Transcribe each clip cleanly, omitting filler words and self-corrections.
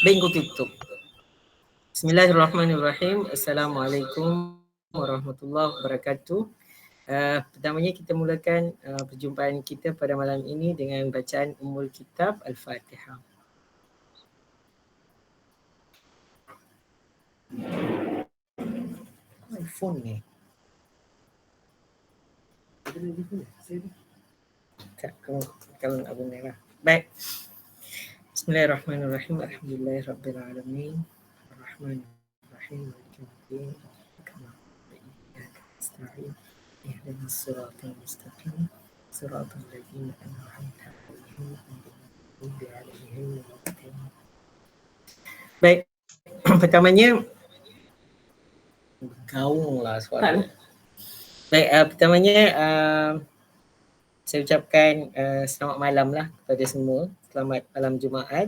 Baik, kau tutup. Bismillahirrahmanirrahim. Assalamualaikum warahmatullahi wabarakatuh. Pertamanya kita mulakan perjumpaan kita pada malam ini dengan bacaan Ummul Kitab Al-Fatihah. iPhone ni. Kalau nak guna lah. Baik. Bismillahirrahmanirrahim. Alhamdulillahirrabbilalamin. Ar-Rahmanirrahim. Maliki yaumiddin. Kama iyyaka nasta'in. Ihdinas siratal mustaqim. Siratal ladzina an'amta 'alaihim ghairil maghdubi 'alaihim. Baik. Pertamanya gaunglah suara. Baik, pertamanya saya ucapkan selamat malam lah kepada semua. Selamat malam Jumaat.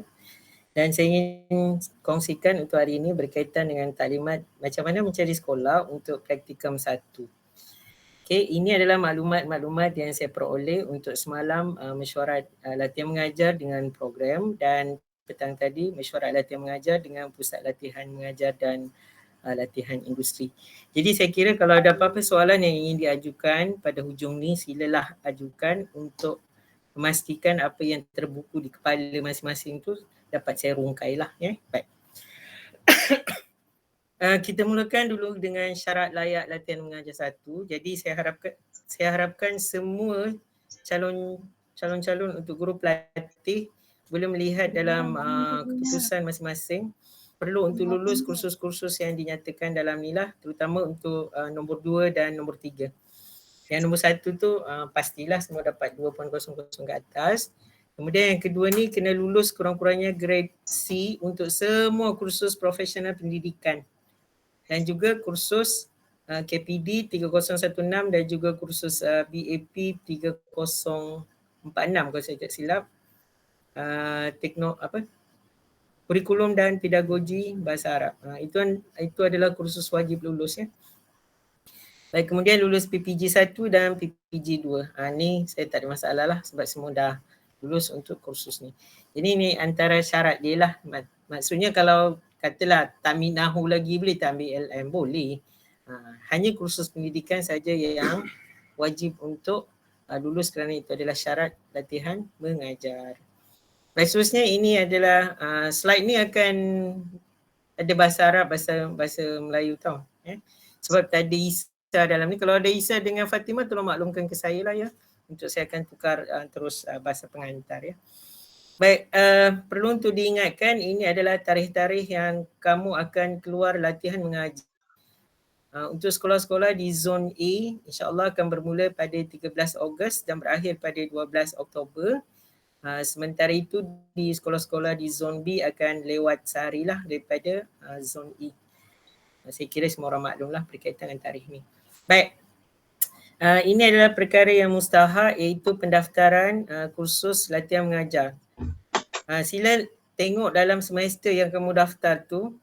Dan saya ingin kongsikan untuk hari ini berkaitan dengan taklimat macam mana mencari sekolah untuk praktikum 1. Okay, ini adalah maklumat-maklumat yang saya peroleh untuk semalam mesyuarat latihan mengajar dengan program, dan petang tadi mesyuarat latihan mengajar dengan pusat latihan mengajar dan latihan industri. Jadi saya kira kalau ada apa-apa soalan yang ingin diajukan pada hujung ni, silalah ajukan untuk memastikan apa yang terbuku di kepala masing-masing tu dapat saya rungkailah. Baik. Kita mulakan dulu dengan syarat layak latihan mengajar 1. Jadi saya harapkan semua calon calon-calon untuk guru pelatih boleh melihat dalam keputusan masing-masing perlu untuk lulus kursus-kursus yang dinyatakan dalam ni lah, terutama untuk nombor 2 dan nombor 3. Yang nombor 1 tu pastilah semua dapat 2.00 ke atas. Kemudian yang kedua ni kena lulus kurang-kurangnya grade C untuk semua kursus profesional pendidikan. Dan juga kursus KPD 3016 dan juga kursus BAP 3046 kalau saya tak silap. Kurikulum dan pedagogi bahasa Arab. Itu adalah kursus wajib lulus ya. Baik, kemudian lulus PPG 1 dan PPG 2. Ni saya tak ada masalah lah sebab semua dah lulus untuk kursus ni. Jadi ni antara syarat dia lah. Maksudnya kalau katalah tak minahu lagi boleh tak ambil LM? Boleh. Hanya kursus pendidikan saja yang wajib untuk lulus kerana itu adalah syarat latihan mengajar. Baik, seterusnya ini adalah slide ni akan ada bahasa Arab, bahasa Melayu tau. Sebab tak ada Isa dalam ni. Kalau ada Isa dengan Fatimah tolong maklumkan ke saya lah ya. Untuk saya akan tukar terus bahasa pengantar ya. Baik, perlu untuk diingatkan ini adalah tarikh-tarikh yang kamu akan keluar latihan mengajar. Untuk sekolah-sekolah di zon A, insyaAllah akan bermula pada 13 Ogos dan berakhir pada 12 Oktober. Sementara itu di sekolah-sekolah di zon B akan lewat sehari lah daripada zon E. Saya kira semua orang maklum lah berkaitan dengan tarikh ni. Baik, ini adalah perkara yang mustahak iaitu pendaftaran kursus latihan mengajar. Sila tengok dalam semester yang kamu daftar tu,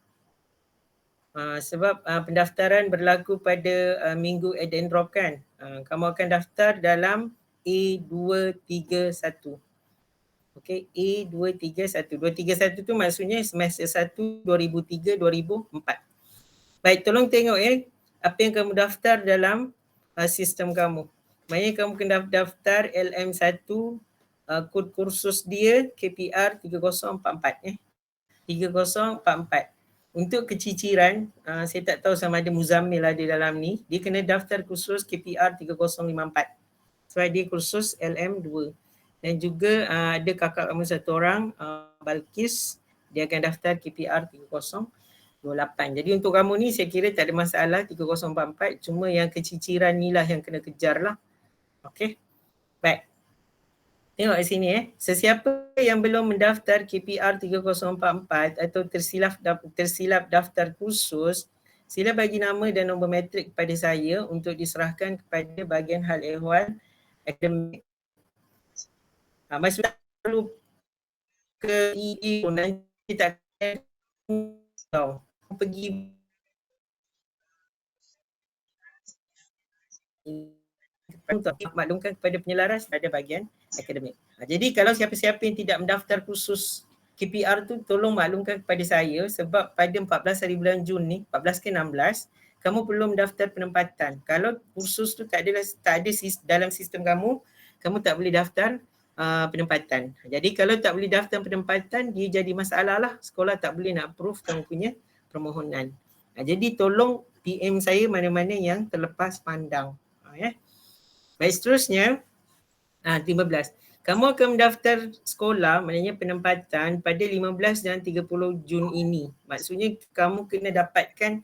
sebab pendaftaran berlaku pada minggu add and drop kan. Kamu akan daftar dalam A231. Okey, A231. 231 tu maksudnya semester 1 2003-2004. Baik, tolong tengok ya apa yang kamu daftar dalam sistem kamu. Maksudnya kamu kena daftar LM1, kod kursus dia KPR 3044 3044. Untuk keciciran, saya tak tahu sama ada Muzammil ada dalam ni, dia kena daftar kursus KPR 3054 sebab dia kursus LM2. Dan juga ada kakak kamu satu orang, Balkis, dia akan daftar KPR 3028. Jadi untuk kamu ni saya kira tak ada masalah 3044, cuma yang keciciran ni lah yang kena kejar lah. Okey, baik. Tengok di sini sesiapa yang belum mendaftar KPR 3044 atau tersilap daftar kursus, sila bagi nama dan nombor matrik kepada saya untuk diserahkan kepada bahagian hal ehwal akademik. Maksudnya perlu ke EE pun nanti tak tahu. Pergi untuk maklumkan kepada penyelaras pada bahagian akademik. Jadi kalau siapa-siapa yang tidak mendaftar kursus KPR tu tolong maklumkan kepada saya sebab pada 14 hari bulan Jun ni, 14 ke 16, kamu perlu mendaftar penempatan. Kalau kursus tu tak ada dalam sistem kamu, kamu tak boleh daftar penempatan. Jadi kalau tak boleh daftar penempatan, dia jadi masalah lah. Sekolah tak boleh nak approve kamu punya permohonan. Jadi tolong PM saya mana-mana yang terlepas pandang. Baik, seterusnya 15. Kamu akan mendaftar sekolah, maknanya penempatan pada 15 dan 30 Jun ini. Maksudnya kamu kena dapatkan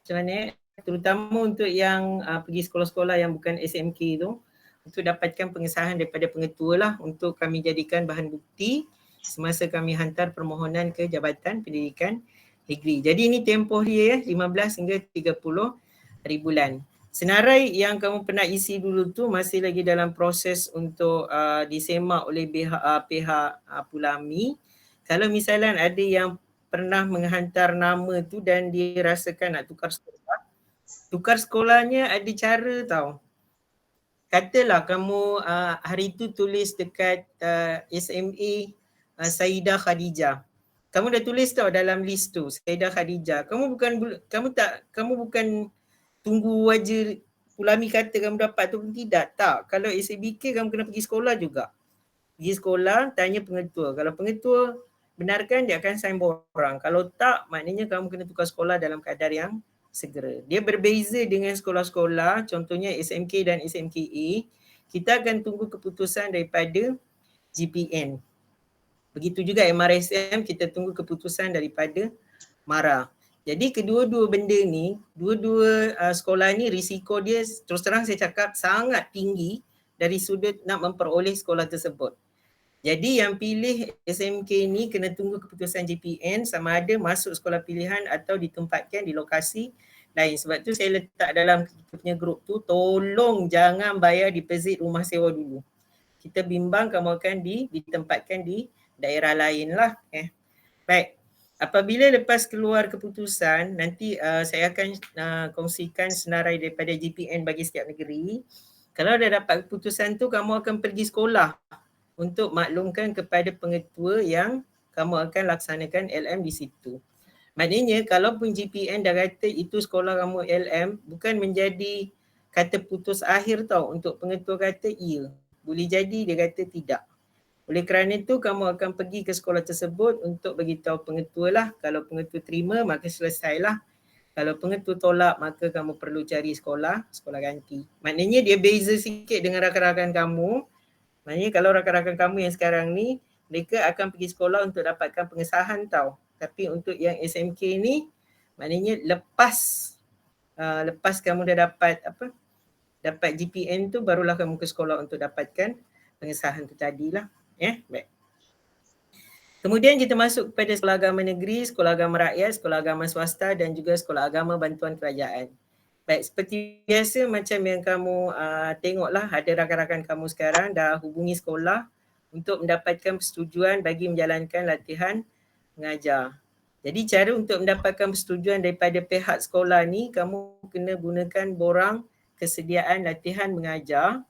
macam mana terutama untuk yang pergi sekolah-sekolah yang bukan SMK tu, untuk dapatkan pengesahan daripada pengetua lah untuk kami jadikan bahan bukti semasa kami hantar permohonan ke Jabatan Pendidikan Negeri. Jadi ini tempoh dia 15 hingga 30 hari bulan. Senarai yang kamu pernah isi dulu tu masih lagi dalam proses untuk disemak oleh pihak Pulami. Kalau misalnya ada yang pernah menghantar nama tu dan dia rasakan nak tukar sekolahnya ada cara tau. Katalah kamu hari tu tulis dekat SMA Saidah Khadijah. Kamu dah tulis tau dalam list tu Saidah Khadijah. Kamu bukan tunggu aja Pulami kata kamu dapat tu pun tidak. Tak. Kalau SABK kamu kena pergi sekolah juga. Pergi sekolah, tanya pengetua. Kalau pengetua benarkan, dia akan sign borang. Kalau tak, maknanya kamu kena tukar sekolah dalam kadar yang segera. Dia berbeza dengan sekolah-sekolah, contohnya SMK dan SMKA. kita akan tunggu keputusan daripada GPN. Begitu juga MRSM, kita tunggu keputusan daripada MARA. Jadi kedua-dua benda ni, dua-dua sekolah ni risiko dia terus terang saya cakap sangat tinggi dari sudut nak memperoleh sekolah tersebut. Jadi yang pilih SMK ni kena tunggu keputusan GPN sama ada masuk sekolah pilihan atau ditempatkan di lokasi lain. Sebab tu saya letak dalam kita punya grup tu, tolong jangan bayar deposit rumah sewa dulu. Kita bimbang kamu akan ditempatkan di daerah lain lah. Baik, apabila lepas keluar keputusan, nanti saya akan kongsikan senarai daripada GPN bagi setiap negeri. Kalau dah dapat keputusan tu, kamu akan pergi sekolah untuk maklumkan kepada pengetua yang kamu akan laksanakan LM di situ. Maknanya kalau pun GPN dah kata itu sekolah kamu LM, bukan menjadi kata putus akhir tau. Untuk pengetua kata iya, boleh jadi dia kata tidak. Oleh kerana itu kamu akan pergi ke sekolah tersebut untuk beritahu pengetua lah. Kalau pengetua terima maka selesailah. Kalau pengetua tolak maka kamu perlu cari sekolah ganti. Maknanya dia beza sikit dengan rakan-rakan kamu. Maknanya kalau rakan-rakan kamu yang sekarang ni, mereka akan pergi sekolah untuk dapatkan pengesahan tau. Tapi untuk yang SMK ni, maknanya lepas kamu dah dapat GPN tu, barulah kamu ke sekolah untuk dapatkan pengesahan tu tadilah. Baik. Kemudian kita masuk kepada sekolah agama negeri, sekolah agama rakyat, sekolah agama swasta dan juga sekolah agama bantuan kerajaan. Baik, seperti biasa macam yang kamu tengoklah, ada rakan-rakan kamu sekarang dah hubungi sekolah untuk mendapatkan persetujuan bagi menjalankan latihan mengajar. Jadi cara untuk mendapatkan persetujuan daripada pihak sekolah ni, kamu kena gunakan borang kesediaan latihan mengajar.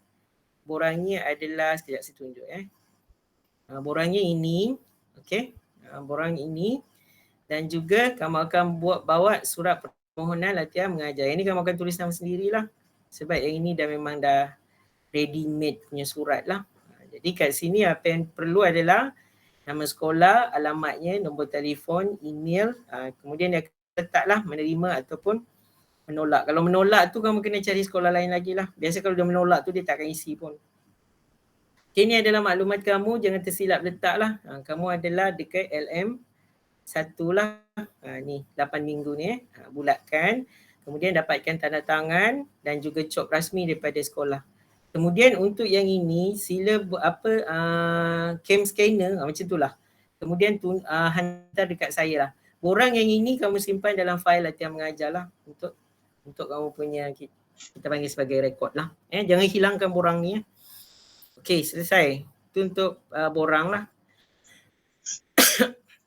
Borangnya adalah, sekejap saya tunjuk borangnya ini, okey. Borang ini dan juga kamu akan bawa surat permohonan latihan mengajar. Yang ni kamu akan tulis nama sendirilah. Sebab yang ini memang dah ready made punya surat lah. Jadi kat sini apa yang perlu adalah nama sekolah, alamatnya, nombor telefon, email, kemudian dia letaklah menerima ataupun menolak. Kalau menolak tu kamu kena cari sekolah lain lagi lah. Biasa kalau dia menolak tu dia tak akan isi pun. Okay, ni adalah maklumat kamu, jangan tersilap letaklah. Kamu adalah dekat LM 1 lah. Ni 8 minggu ni bulatkan. Kemudian dapatkan tanda tangan dan juga cop rasmi daripada sekolah. Kemudian untuk yang ini sila cam scanner macam tu lah. Kemudian hantar dekat saya lah. Borang yang ini kamu simpan dalam fail latihan mengajar lah untuk kamu punya, kita panggil sebagai rekod lah. Jangan hilangkan borang ni. Okey, selesai. Itu untuk borang lah.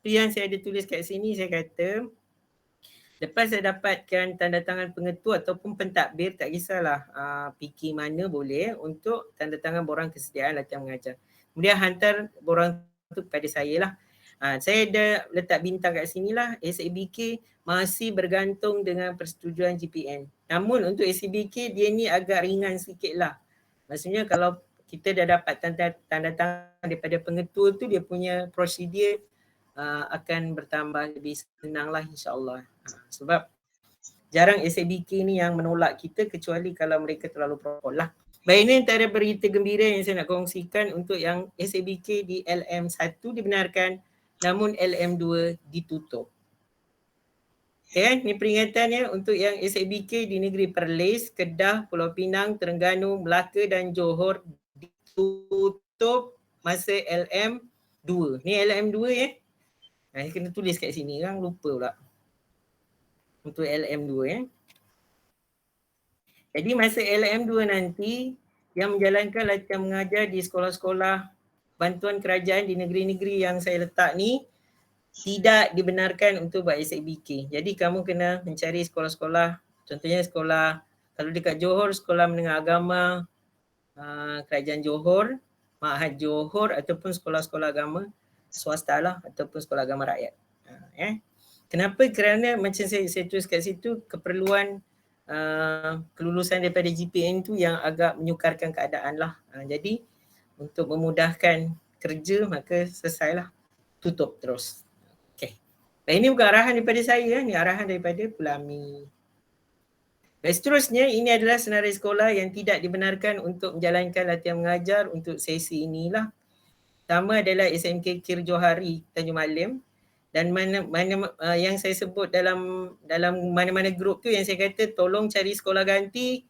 Itu yang saya ada tulis kat sini, saya kata lepas saya dapatkan tanda tangan pengetua ataupun pentadbir, tak kisahlah PK mana boleh, untuk tanda tangan borang kesediaan latihan mengajar. Kemudian hantar borang tu kepada saya lah. Saya ada letak bintang kat sini lah, SABK masih bergantung dengan persetujuan GPN. Namun untuk SABK dia ni agak ringan sikit lah. Maksudnya kalau kita dah dapat tanda tangan daripada pengetua tu, dia punya prosedur akan bertambah lebih senang lah insyaAllah. Sebab jarang SABK ni yang menolak kita kecuali kalau mereka terlalu protokol lah. Baik, ini antara berita gembira yang saya nak kongsikan untuk yang SABK di LM1 dibenarkan namun LM2 ditutup. Okay, ni peringatannya untuk yang SABK di negeri Perlis, Kedah, Pulau Pinang, Terengganu, Melaka dan Johor ditutup masa LM2. Ni LM2 saya kena tulis kat sini kan, lupa pula. Untuk LM2 Jadi masa LM2 nanti yang menjalankan latihan mengajar di sekolah-sekolah bantuan kerajaan di negeri-negeri yang saya letak ni tidak dibenarkan untuk buat SABK. Jadi kamu kena mencari sekolah-sekolah, contohnya sekolah, kalau dekat Johor, Sekolah Menengah Agama Kerajaan Johor, Ma'had Johor ataupun sekolah-sekolah agama swasta lah ataupun sekolah agama rakyat. Kenapa? Kerana macam saya tulis kat situ, keperluan kelulusan daripada GPN tu yang agak menyukarkan keadaan lah. Jadi untuk memudahkan kerja maka selesailah, tutup terus. Okay. Dan ini bukan arahan daripada saya, ni arahan daripada Pelami. Seterusnya, ini adalah senarai sekolah yang tidak dibenarkan untuk menjalankan latihan mengajar untuk sesi inilah. Pertama adalah SMK Kir Johari Tanjung Malim, dan yang saya sebut dalam mana-mana grup tu yang saya kata tolong cari sekolah ganti.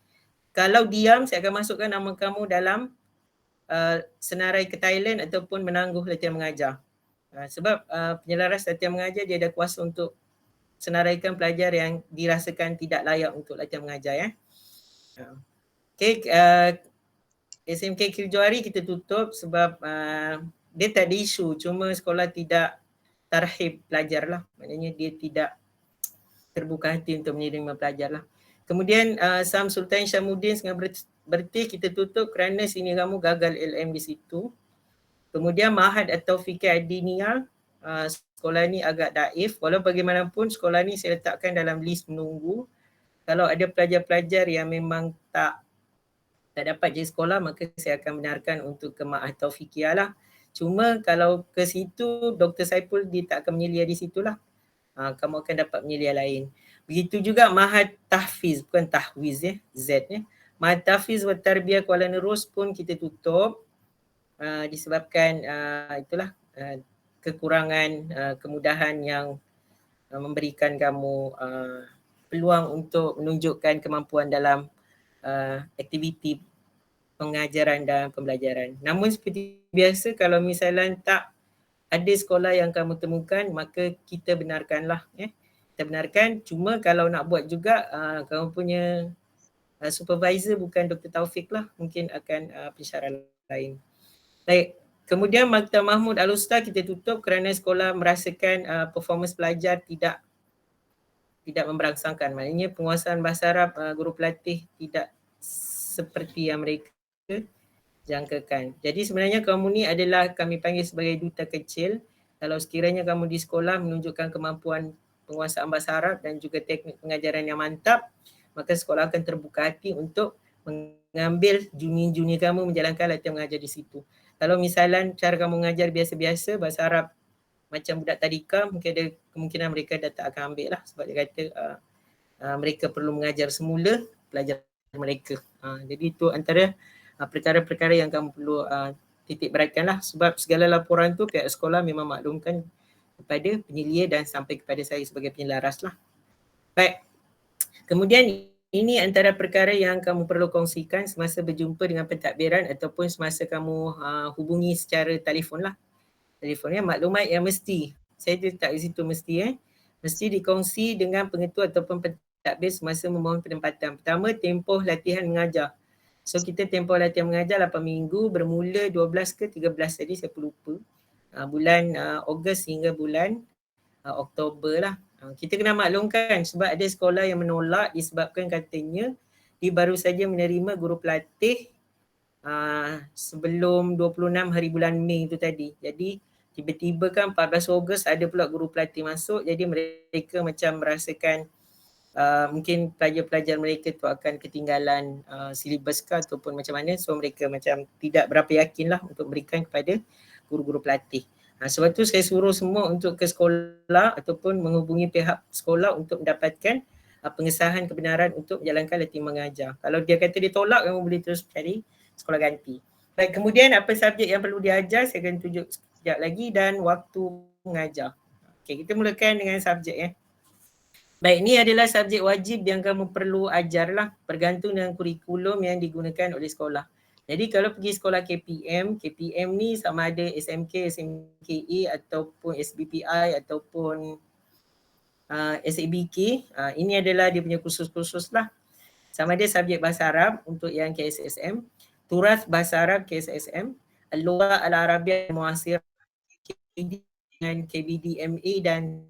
Kalau diam, saya akan masukkan nama kamu dalam senarai ke Thailand ataupun menangguh latihan mengajar. Sebab penyelaras latihan mengajar dia ada kuasa untuk senaraikan pelajar yang dirasakan tidak layak untuk latihan mengajar ya. Okay, SMK Kir Johari kita tutup sebab dia tak ada isu, cuma sekolah tidak tarhib pelajar lah. Maknanya dia tidak terbuka hati untuk menerima pelajar lah. Kemudian Sam Sultan Syamuddin Sungai Bertih kita tutup kerana sini kamu gagal LM di situ. Kemudian Mahad atau Fikir Adiniyah, sekolah ni agak daif. Walau bagaimanapun sekolah ni saya letakkan dalam list menunggu. Kalau ada pelajar-pelajar yang memang tak dapat jadi sekolah, maka saya akan benarkan untuk ke Mahad Taufiqiyah lah. Cuma kalau ke situ Dr. Saipul dia tak akan menyelia di situlah. Kamu akan dapat menyelia lain. Begitu juga Mahad Tahfiz, bukan Tahwiz ya, Z ya. Mahad Tahfiz wa Tarbiyah Kuala Nerus pun kita tutup disebabkan itulah kekurangan kemudahan yang memberikan kamu peluang untuk menunjukkan kemampuan dalam aktiviti pengajaran dan pembelajaran. Namun seperti biasa, kalau misalnya tak ada sekolah yang kamu temukan, maka kita benarkanlah. Kita benarkan, cuma kalau nak buat juga kamu punya supervisor bukan Dr. Taufik lah, mungkin akan pensyarah lain. Baik, kemudian Maktab Mahmud Al-Usta kita tutup kerana sekolah merasakan performance pelajar tidak memberangsangkan. Maknanya penguasaan bahasa Arab guru pelatih tidak seperti yang mereka jangkakan. Jadi sebenarnya kamu ni adalah kami panggil sebagai duta kecil. Kalau sekiranya kamu di sekolah menunjukkan kemampuan penguasaan bahasa Arab dan juga teknik pengajaran yang mantap, maka sekolah akan terbuka hati untuk mengambil junior-junior kamu menjalankan latihan mengajar di situ. Kalau misalnya cara kamu mengajar biasa-biasa bahasa Arab macam budak tadika, mungkin ada kemungkinan mereka dah tak akan ambil lah sebab dia kata mereka perlu mengajar semula pelajar mereka. Jadi itu antara perkara-perkara yang kamu perlu titik beratkan lah, sebab segala laporan tu pihak sekolah memang maklumkan kepada penyelia dan sampai kepada saya sebagai penyelaras lah. Baik, kemudian ini antara perkara yang kamu perlu kongsikan semasa berjumpa dengan pentadbiran ataupun semasa kamu hubungi secara telefon lah. Telefonnya maklumat yang mesti, saya letak di situ mesti mesti dikongsi dengan pengetua ataupun pentadbir semasa memohon penempatan. Pertama, tempoh latihan mengajar. So kita tempoh latihan mengajar 8 minggu bermula 12 ke 13 tadi saya lupa. Bulan Ogos hingga bulan Oktober lah. Kita kena maklumkan sebab ada sekolah yang menolak disebabkan katanya dia baru saja menerima guru pelatih sebelum 26 hari bulan Mei itu tadi. Jadi tiba-tiba kan 14 Ogos ada pula guru pelatih masuk, jadi mereka macam merasakan mungkin pelajar-pelajar mereka tu akan ketinggalan silibus ke ataupun macam mana, so mereka macam tidak berapa yakin lah untuk berikan kepada guru-guru pelatih. Sebab tu saya suruh semua untuk ke sekolah ataupun menghubungi pihak sekolah untuk mendapatkan pengesahan kebenaran untuk menjalankan latihan mengajar. Kalau dia kata dia tolak, kamu boleh terus cari sekolah ganti. Baik, kemudian apa subjek yang perlu diajar, saya akan tunjuk sekejap lagi, dan waktu mengajar. Okey, kita mulakan dengan subjek Baik, ni adalah subjek wajib yang kamu perlu ajar lah, bergantung dengan kurikulum yang digunakan oleh sekolah. Jadi kalau pergi sekolah KPM ni sama ada SMK, SMKE ataupun SBPI ataupun SABK, ini adalah dia punya kursus-kursus lah. Sama ada subjek bahasa Arab untuk yang KSSM, Turas Bahasa Arab KSSM, Al-Lugha Al-Arabiyyah Muasirah dengan KBD-MA dan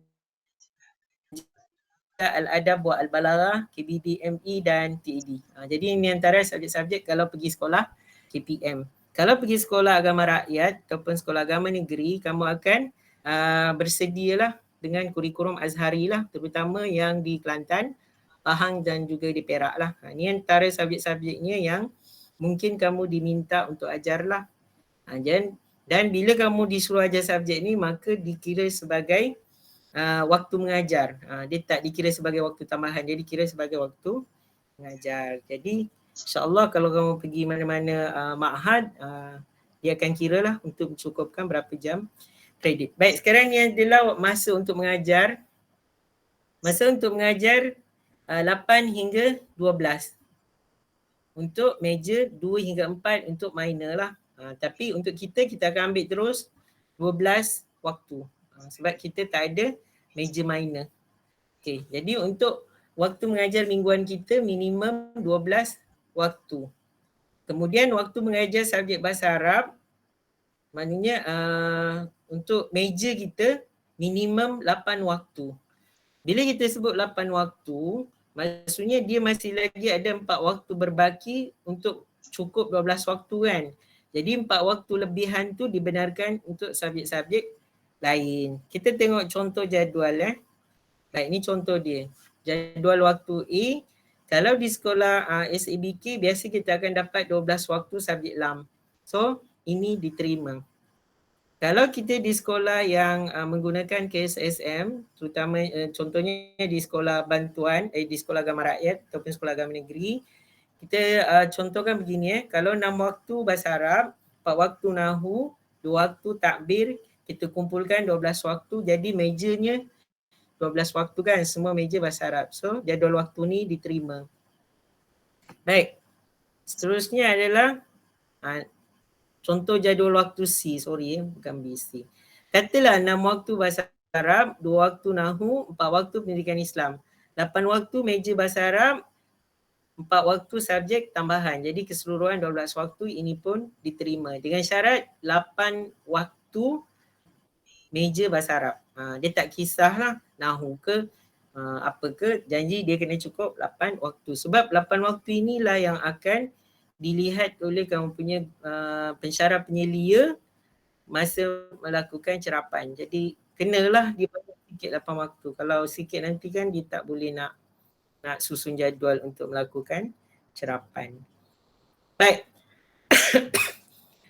Al-Adab wa Al-Balaghah KBD-ME dan TED. Jadi ini antara subjek-subjek kalau pergi sekolah KPM. Kalau pergi sekolah agama rakyat ataupun sekolah agama negeri, kamu akan bersedialah dengan kurikulum Azhari lah, terutama yang di Kelantan, Pahang dan juga di Perak lah. Ini antara subjek-subjeknya yang mungkin kamu diminta untuk ajar lah. Dan bila kamu disuruh ajar subjek ni, maka dikira sebagai waktu mengajar. Dia tak dikira sebagai waktu tambahan, dia dikira sebagai waktu mengajar. Jadi insyaAllah kalau kamu pergi mana-mana ma'had, dia akan kira lah untuk mencukupkan berapa jam kredit. Baik, sekarang ni adalah masa untuk mengajar. Masa untuk mengajar 8 hingga 12. Untuk major 2 hingga 4 untuk minor lah. Tapi untuk kita akan ambil terus 12 waktu. Sebab kita tak ada major minor. Okay, jadi untuk waktu mengajar mingguan kita minimum 12 waktu. Kemudian waktu mengajar subjek bahasa Arab, maknanya untuk major kita minimum 8 waktu. Bila kita sebut 8 waktu, maksudnya dia masih lagi ada 4 waktu berbaki untuk cukup 12 waktu kan. Jadi 4 waktu lebihan tu dibenarkan untuk subjek-subjek lain. Kita tengok contoh jadual Baik, ni contoh dia. Jadual waktu A, kalau di sekolah SABK biasa kita akan dapat 12 waktu subjek LAM. So, ini diterima. Kalau kita di sekolah yang menggunakan KSSM, terutama contohnya di sekolah bantuan, di sekolah agama rakyat ataupun sekolah agama negeri, kita contohkan begini kalau 6 waktu bahasa Arab, 4 waktu Nahu, 2 waktu takbir, kita kumpulkan 12 waktu, jadi majornya 12 waktu kan, semua major bahasa Arab. So, jadual waktu ni diterima. Baik, seterusnya adalah contoh jadual waktu C, bukan BC. Katalah 6 waktu bahasa Arab, 2 waktu Nahu, 4 waktu pendidikan Islam. 8 waktu major bahasa Arab, 4 waktu subjek tambahan. Jadi keseluruhan 12 waktu ini pun diterima. Dengan syarat 8 waktu major bahasa Arab. Dia tak kisahlah Nahu ke apa ke, janji dia kena cukup 8 waktu. Sebab 8 waktu inilah yang akan dilihat oleh kamu punya pensyarah penyelia masa melakukan cerapan. Jadi kenalah dia banyak sikit 8 waktu. Kalau sikit nanti kan dia tak boleh nak susun jadual untuk melakukan cerapan. Baik.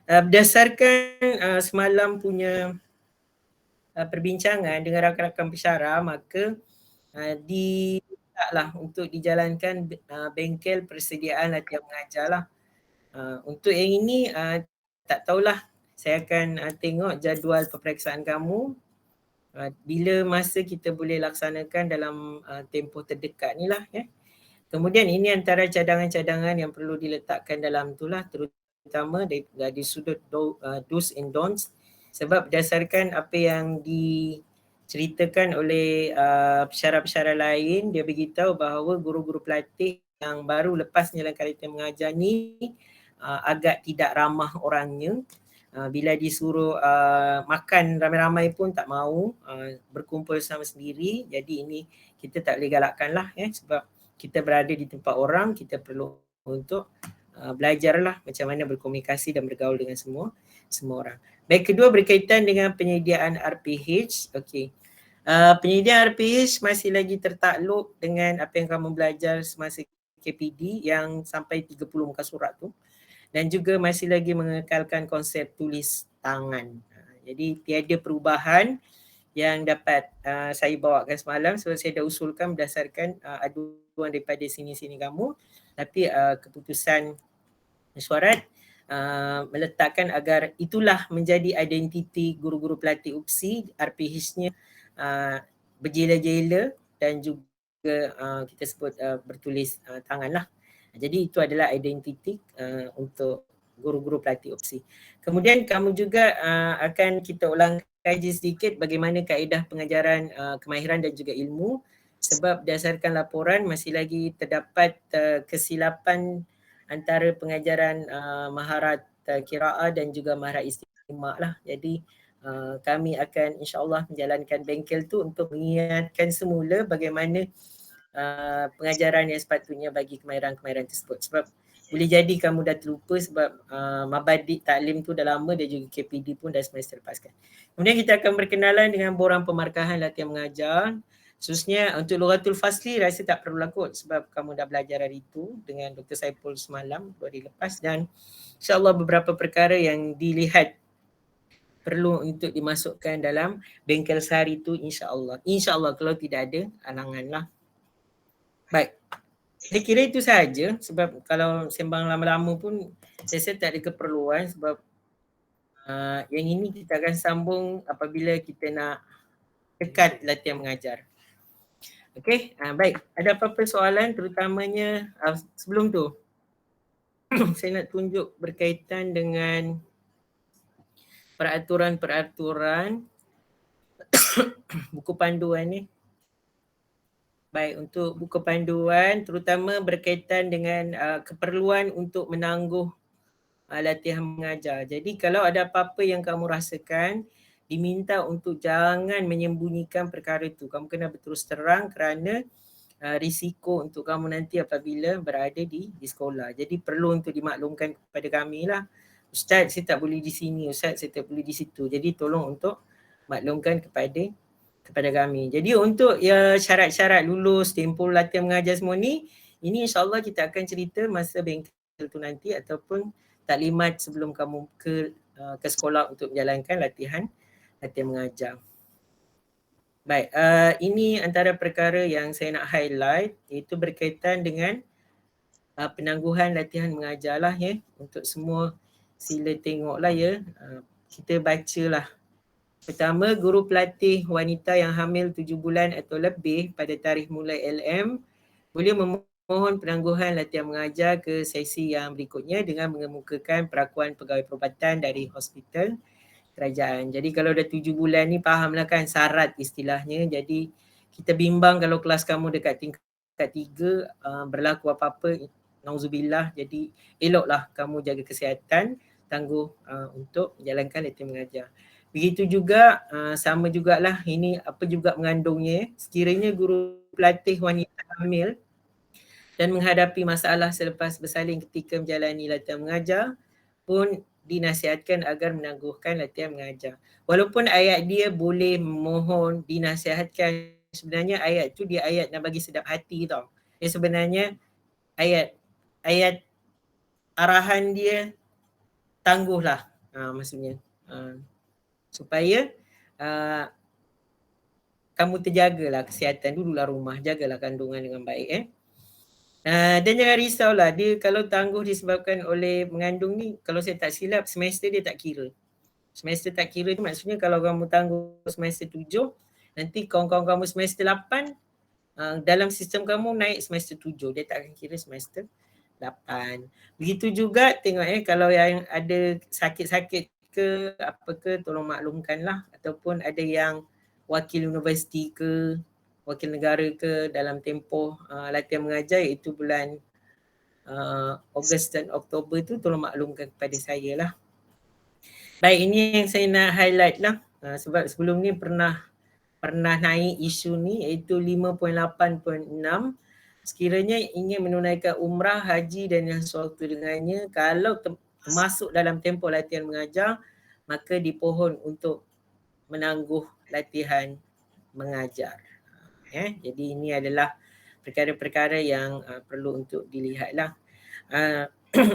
Berdasarkan semalam punya perbincangan dengan rakan-rakan pensyarah, maka diletaklah untuk dijalankan bengkel persediaan latihan mengajar lah. Untuk yang ini tak tahulah, saya akan tengok jadual peperiksaan kamu bila masa kita boleh laksanakan dalam tempoh terdekat ni lah ya. Kemudian ini antara cadangan-cadangan yang perlu diletakkan dalam tu lah, terutama dari sudut do's and don'ts, sebab berdasarkan apa yang diceritakan oleh pensyarah-pensyarah lain, dia beritahu bahawa guru-guru pelatih yang baru lepas menjalankan latihan mengajar ni agak tidak ramah orangnya. Bila disuruh makan ramai-ramai pun tak mahu, berkumpul sama sendiri. Jadi ini kita tak boleh galakkan lah ya, sebab kita berada di tempat orang, kita perlu untuk belajarlah macam mana berkomunikasi dan bergaul dengan semua orang. Baik, kedua berkaitan dengan penyediaan RPH. Okey. Penyediaan RPH masih lagi tertakluk dengan apa yang kamu belajar semasa KPD yang sampai 30 muka surat tu, dan juga masih lagi mengekalkan konsep tulis tangan. Jadi tiada perubahan yang dapat saya bawakan semalam, sebab saya dah usulkan berdasarkan aduan daripada sini-sini kamu, tapi keputusan mesyuarat meletakkan agar itulah menjadi identiti guru-guru pelatih UPSI, RPH-nya berjela-jela dan juga kita sebut bertulis tangan lah. Jadi itu adalah identiti untuk guru-guru pelatih UPSI. Kemudian kamu juga akan kita ulang kaji sedikit bagaimana kaedah pengajaran kemahiran dan juga ilmu, sebab berdasarkan laporan masih lagi terdapat kesilapan antara pengajaran maharat qiraah dan juga maharat istimak lah. Jadi kami akan insyaAllah menjalankan bengkel tu untuk mengingatkan semula bagaimana pengajaran yang sepatutnya bagi kemahiran-kemahiran tersebut. Sebab boleh jadi kamu dah terlupa sebab mabadi taklim tu dah lama dan juga KPD pun dah semester lepaskan. Kemudian kita akan berkenalan dengan borang pemarkahan latihan mengajar. Khususnya untuk Lughatul Fasli rasa tak perlu lakut sebab kamu dah belajar hari itu dengan Dr. Saipul semalam 2 hari lepas, dan insyaAllah beberapa perkara yang dilihat perlu untuk dimasukkan dalam bengkel sehari itu insyaAllah. InsyaAllah kalau tidak ada halangan lah. Baik. Saya kira itu sahaja, sebab kalau sembang lama-lama pun saya rasa tak ada keperluan, sebab yang ini kita akan sambung apabila kita nak dekat latihan mengajar. Okey, baik. Ada apa-apa soalan terutamanya sebelum tu? Saya nak tunjuk berkaitan dengan peraturan-peraturan buku panduan ni. Baik, untuk buku panduan terutama berkaitan dengan keperluan untuk menangguh latihan mengajar. Jadi kalau ada apa-apa yang kamu rasakan, diminta untuk jangan menyembunyikan perkara itu. Kamu kena berterus terang kerana risiko untuk kamu nanti apabila berada di sekolah. Jadi perlu untuk dimaklumkan kepada kami lah. Ustaz, saya tak boleh di sini. Ustaz, saya tak boleh di situ. Jadi tolong untuk maklumkan kepada kami. Jadi untuk syarat-syarat lulus, tempoh latihan mengajar semua ni, ini insyaAllah kita akan cerita masa bengkel tu nanti ataupun taklimat sebelum kamu ke sekolah untuk menjalankan latihan mengajar. Baik, ini antara perkara yang saya nak highlight, iaitu berkaitan dengan penangguhan latihan mengajar lah ya. Untuk semua sila tengoklah ya, kita bacalah. Pertama, guru pelatih wanita yang hamil 7 bulan atau lebih pada tarikh mulai LM boleh memohon penangguhan latihan mengajar ke sesi yang berikutnya dengan mengemukakan perakuan pegawai perubatan dari hospital kerajaan. Jadi kalau dah 7 bulan ni fahamlah kan syarat istilahnya. Jadi kita bimbang kalau kelas kamu dekat tingkat 3 berlaku apa-apa, nauzubillah. Jadi eloklah kamu jaga kesihatan, tangguh untuk menjalankan latihan mengajar. Begitu juga sama jugalah ini apa juga mengandungnya. Sekiranya guru pelatih wanita hamil dan menghadapi masalah selepas bersalin ketika menjalani latihan mengajar pun dinasihatkan agar menangguhkan latihan mengajar. Walaupun ayat dia boleh mohon dinasihatkan, sebenarnya ayat tu dia ayat nak bagi sedap hati tau. Dia sebenarnya ayat arahan dia tangguhlah maksudnya. Supaya kamu terjagalah kesihatan dululah rumah, jagalah kandungan dengan baik dan jangan risaulah, dia kalau tangguh disebabkan oleh mengandung ni, kalau saya tak silap semester dia tak kira. Semester tak kira tu maksudnya kalau kamu tangguh semester 7, nanti kawan-kawan kamu semester 8, dalam sistem kamu naik semester 7, dia tak akan kira semester 8. Begitu juga tengok kalau yang ada sakit-sakit ke apa ke, tolong maklumkanlah, ataupun ada yang wakil universiti ke, wakil negara ke dalam tempoh latihan mengajar iaitu bulan Ogos dan Oktober tu, tolong maklumkan kepada saya lah. Baik, ini yang saya nak highlight lah sebab sebelum ni pernah naik isu ni iaitu 5.8.6. Sekiranya ingin menunaikan umrah, haji dan yang sewaktu dengannya, kalau termasuk dalam tempoh latihan mengajar, maka dipohon untuk menangguh latihan mengajar. Jadi ini adalah perkara-perkara yang perlu untuk dilihatlah.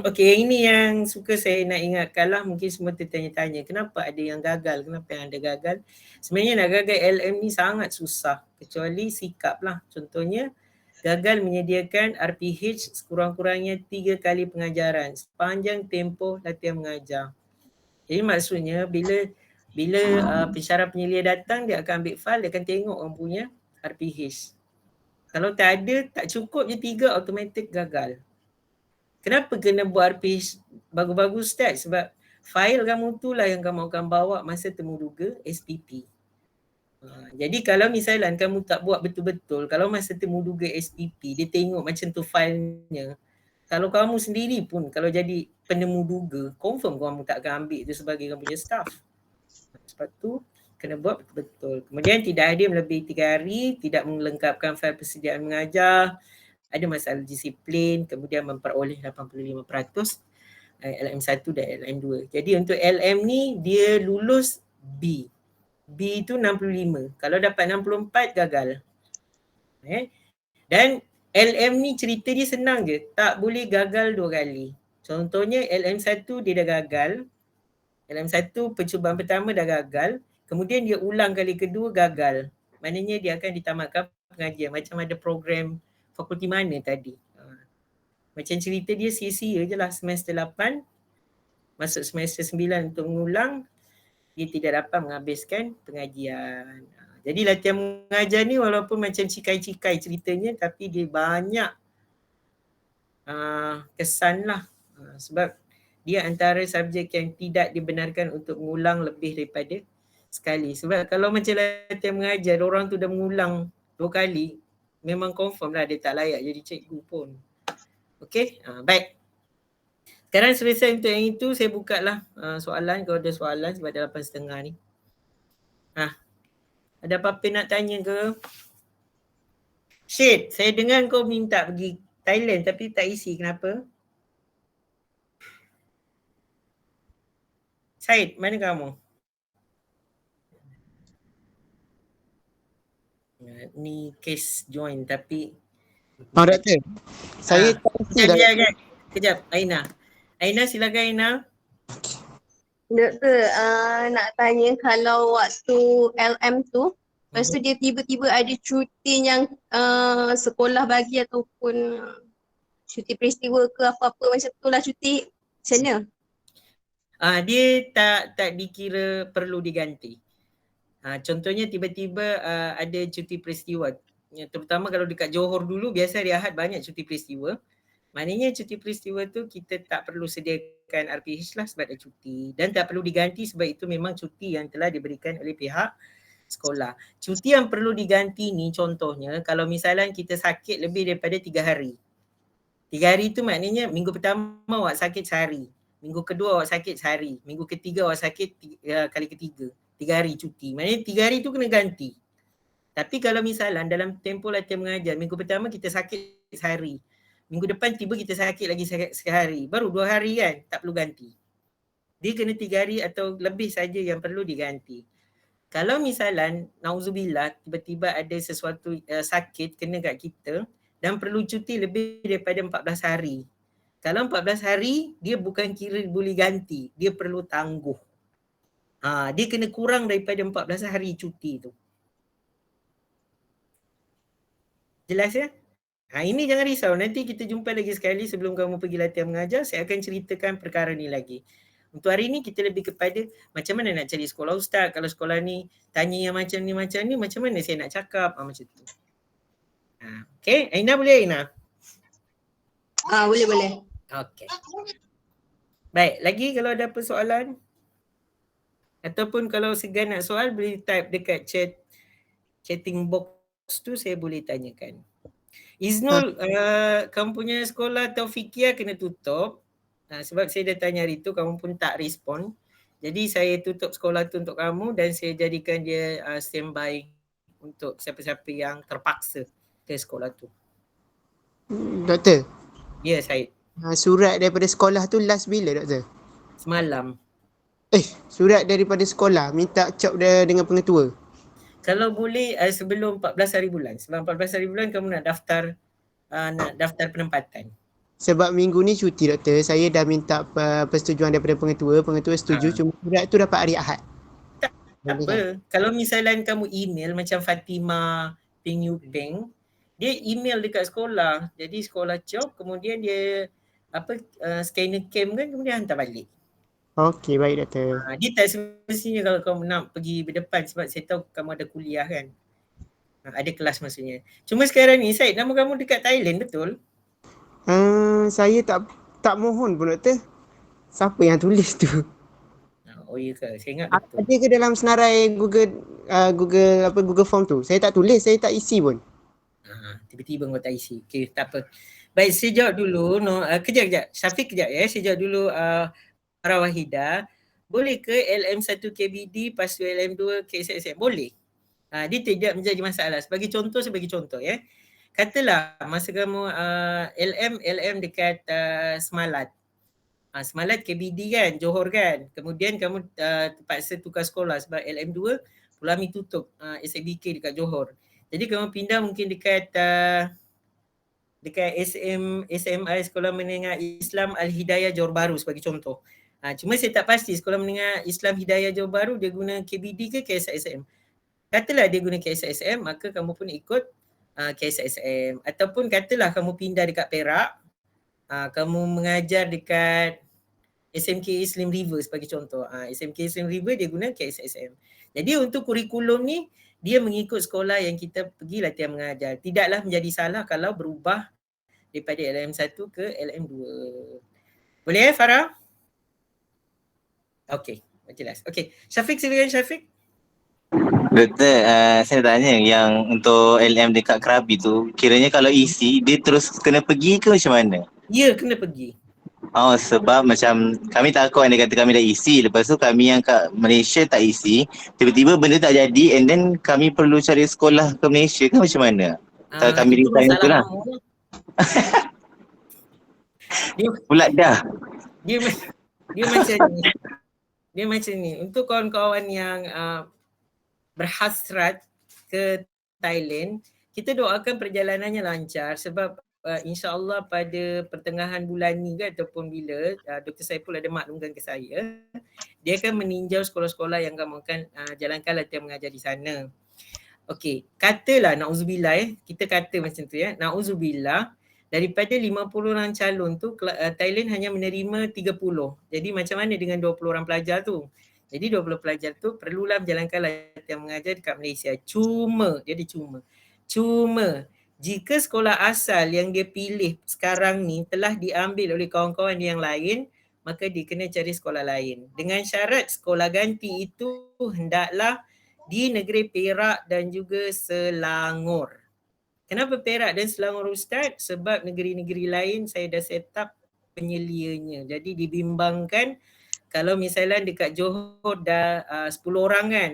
Okey, ini yang suka saya nak ingatkanlah, mungkin semua tertanya-tanya kenapa ada yang gagal, kenapa yang ada gagal. Sebenarnya nak gagal LM ni sangat susah, kecuali sikap lah. Contohnya gagal menyediakan RPH sekurang-kurangnya 3 kali pengajaran sepanjang tempoh latihan mengajar. Jadi maksudnya bila pensyarah penyelia datang, dia akan ambil file, dia akan tengok orang punya RPH. Kalau tak ada, tak cukup je 3, automatik gagal. Kenapa kena buat RPH bagus-bagus Ustaz? Sebab fail kamu tu lah yang kamu akan bawa masa temuduga SPP. Jadi kalau misalnya kamu tak buat betul-betul, kalau masa temuduga SPP, dia tengok macam tu filenya. Kalau kamu sendiri pun, kalau jadi penemuduga, confirm kamu tak akan ambil tu sebagai kamu punya staff. Sebab tu kena buat betul-betul. Kemudian tidak hadir melebihi 3 hari, tidak melengkapkan fail persediaan mengajar, ada masalah disiplin, kemudian memperoleh 85% LM1 dan LM2. Jadi untuk LM ni dia lulus B. B tu 65. Kalau dapat 64 gagal. Dan LM ni cerita dia senang je, tak boleh gagal 2 kali. Contohnya LM1 dia dah gagal, LM1 percubaan pertama dah gagal, kemudian dia ulang kali kedua gagal. Maknanya dia akan ditamatkan pengajian, macam ada program fakulti mana tadi. Macam cerita dia sia-sia je lah semester 8 masuk semester 9 untuk mengulang, dia tidak dapat menghabiskan pengajian. Jadi latihan mengajar ni walaupun macam cikai-cikai ceritanya tapi dia banyak kesan lah. Sebab dia antara subjek yang tidak dibenarkan untuk mengulang lebih daripada sekali. Sebab kalau macam latihan mengajar, orang tu dah mengulang 2 kali, memang confirm lah dia tak layak jadi cikgu pun. Okay, baik. Sekarang selesai untuk yang itu, saya buka lah soalan kalau ada soalan sebab dah 8.30 ni. Ada apa-apa nak tanya ke? Syed, saya dengar kau minta pergi Thailand tapi tak isi, kenapa? Syed, mana kamu? Ni case join tapi Doktor. Saya tak isi dah. Kejap, Aina. Aina, silakan Aina. Doktor, nak tanya kalau waktu LM tu, lepas tu dia tiba-tiba ada cuti yang sekolah bagi ataupun cuti peristiwa ke apa-apa macam tu lah cuti, macam mana? Dia tak dikira perlu diganti. Contohnya tiba-tiba ada cuti peristiwa. Terutama kalau dekat Johor dulu, biasa hari Ahad banyak cuti peristiwa. Maknanya cuti peristiwa tu kita tak perlu sediakan RPH lah sebab ada cuti. Dan tak perlu diganti sebab itu memang cuti yang telah diberikan oleh pihak sekolah. Cuti yang perlu diganti ni contohnya kalau misalnya kita sakit lebih daripada 3 hari. 3 hari tu maknanya minggu pertama awak sakit sehari. Minggu kedua awak sakit sehari. Minggu ketiga awak sakit kali ketiga. 3 hari cuti. Maknanya 3 hari tu kena ganti. Tapi kalau misalnya dalam tempoh latihan mengajar, minggu pertama kita sakit sehari. Minggu depan tiba kita sakit lagi sehari. Baru 2 hari kan, tak perlu ganti. Dia kena 3 hari atau lebih saja yang perlu diganti. Kalau misalnya, nauzubillah, tiba-tiba ada sesuatu sakit kena kat kita dan perlu cuti lebih daripada 14 hari. Kalau 14 hari, dia bukan kira boleh ganti. Dia perlu tangguh. Dia kena kurang daripada 14 hari cuti tu. Jelas ya? Ini jangan risau. Nanti kita jumpa lagi sekali sebelum kamu pergi latihan mengajar. Saya akan ceritakan perkara ni lagi. Untuk hari ni kita lebih kepada macam mana nak cari sekolah ustaz. Kalau sekolah ni tanya yang macam ni, macam mana saya nak cakap. Macam tu. Okay. Aina boleh Aina? Boleh. Okay. Baik. Lagi kalau ada persoalan? Ataupun kalau segan nak soal boleh type dekat chatting box tu saya boleh tanyakan. Iznul, kamu punya sekolah Taufiqiyah kena tutup. Sebab saya dah tanya hari tu, kamu pun tak respon. Jadi saya tutup sekolah tu untuk kamu dan saya jadikan dia standby untuk siapa-siapa yang terpaksa ke sekolah tu. Doktor. Ya, Syed. Surat daripada sekolah tu last bila, Doktor? Semalam. Surat daripada sekolah minta cop dia dengan pengetua. Kalau boleh sebelum 14 hari bulan. Sebelum 14 hari bulan kamu nak daftar penempatan. Sebab minggu ni cuti, Doktor. Saya dah minta persetujuan daripada pengetua. Pengetua setuju, cuma surat tu dapat hari Ahad. Tak apa. Kalau misalnya kamu email macam Fatimah Ping Yu Peng, dia email dekat sekolah. Jadi sekolah cop, kemudian dia scanner cam kan, kemudian hantar balik. Okey, baik Doktor. Dia tak semestinya kalau kamu nak pergi berdepan sebab saya tahu kamu ada kuliah kan. Ada kelas maksudnya. Cuma sekarang ni Syed, nama kamu dekat Thailand betul? Saya tak mohon pun Doktor. Siapa yang tulis tu? Oh iya ke? Saya ingat betul. Ada ke dalam senarai Google Form tu? Saya tak tulis, saya tak isi pun. Tiba-tiba kau tak isi. Okey, tak apa. Baik, saya jawab dulu. Kejap. Syafiq kejap ya. Saya jawab dulu Farah Wahida. Boleh ke LM1 KBD lepas tu LM2 KSSM? Boleh. Dia tidak menjadi masalah. Sebagai contoh ya. Katalah masa kamu LM dekat Semalat. Semalat KBD kan, Johor kan. Kemudian kamu terpaksa tukar sekolah sebab LM2 Pulau Ami tutup SABK dekat Johor. Jadi kamu pindah mungkin dekat SMA Sekolah Menengah Islam Al-Hidayah Johor Bahru sebagai contoh. Cuma saya tak pasti Sekolah Menengah Islam Hidayah Johor Bahru dia guna KBD ke KSSM. Katalah dia guna KSSM, maka kamu pun ikut KSSM. Ataupun katalah kamu pindah dekat Perak, kamu mengajar dekat SMK Slim River sebagai contoh. SMK Slim River dia guna KSSM. Jadi untuk kurikulum ni dia mengikut sekolah yang kita pergi latihan mengajar. Tidaklah menjadi salah kalau berubah daripada LM1 ke LM2. Boleh Farah? Okey, jelas. Okey, Syafiq silakan Syafiq. Doktor, saya tanya yang untuk LM dekat Krabi tu, kiranya kalau isi, dia terus kena pergi ke macam mana? Ya, kena pergi. Oh, sebab macam kami takut andai kata kami dah isi, lepas tu kami yang kat Malaysia tak isi, tiba-tiba benda tak jadi and then kami perlu cari sekolah ke Malaysia ke macam mana? Kalau kami Itu resign tu masalah lah. kamu. Dia Pula dah. dia macam ni. Dia macam ni. Untuk kawan-kawan yang berhasrat ke Thailand, kita doakan perjalanannya lancar sebab insya-Allah pada pertengahan bulan ni ke ataupun bila Dr. Saiful ada maklumkan ke saya, dia akan meninjau sekolah-sekolah yang kamu akan jalankan latihan mengajar di sana. Okey, katalah na'udzubillah kita kata macam tu ya. Na'udzubillah daripada 50 orang calon tu Thailand hanya menerima 30. Jadi macam mana dengan 20 orang pelajar tu? Jadi 20 pelajar tu perlulah menjalankan latihan mengajar dekat Malaysia. Cuma jika sekolah asal yang dia pilih sekarang ni telah diambil oleh kawan-kawan yang lain, maka dia kena cari sekolah lain. Dengan syarat sekolah ganti itu hendaklah di negeri Perak dan juga Selangor. Kenapa Perak dan Selangor Ustaz? Sebab negeri-negeri lain saya dah set up penyelianya. Jadi dibimbangkan kalau misalnya dekat Johor dah 10 orang kan,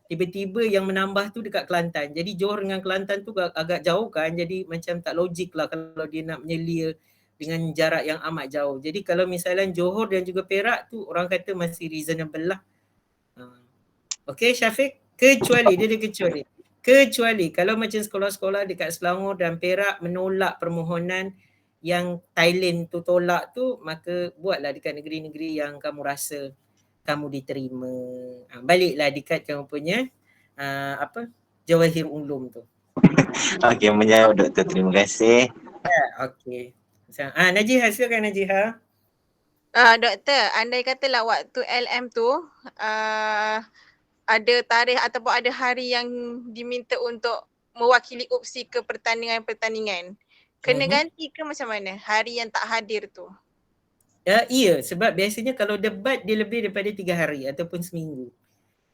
tiba-tiba yang menambah tu dekat Kelantan. Jadi Johor dengan Kelantan tu agak jauh kan, jadi macam tak logik lah kalau dia nak menyelia dengan jarak yang amat jauh. Jadi kalau misalnya Johor dan juga Perak tu orang kata masih reasonable lah. Okey Syafiq, kecuali kalau macam sekolah-sekolah dekat Selangor dan Perak menolak permohonan yang Thailand tu tolak tu, maka buatlah dekat negeri-negeri yang kamu rasa kamu diterima. Baliklah dekat kamu punya Jawahir Ulum tu. Okey, menjawab doktor. Terima kasih. Okey. Najihah, silakan Najihah. Doktor, andai katalah waktu LM tu ada tarikh ataupun ada hari yang diminta untuk mewakili opsi ke pertandingan-pertandingan, kena ganti ke macam mana hari yang tak hadir tu? Iya, sebab biasanya kalau debat dia lebih daripada 3 hari ataupun seminggu.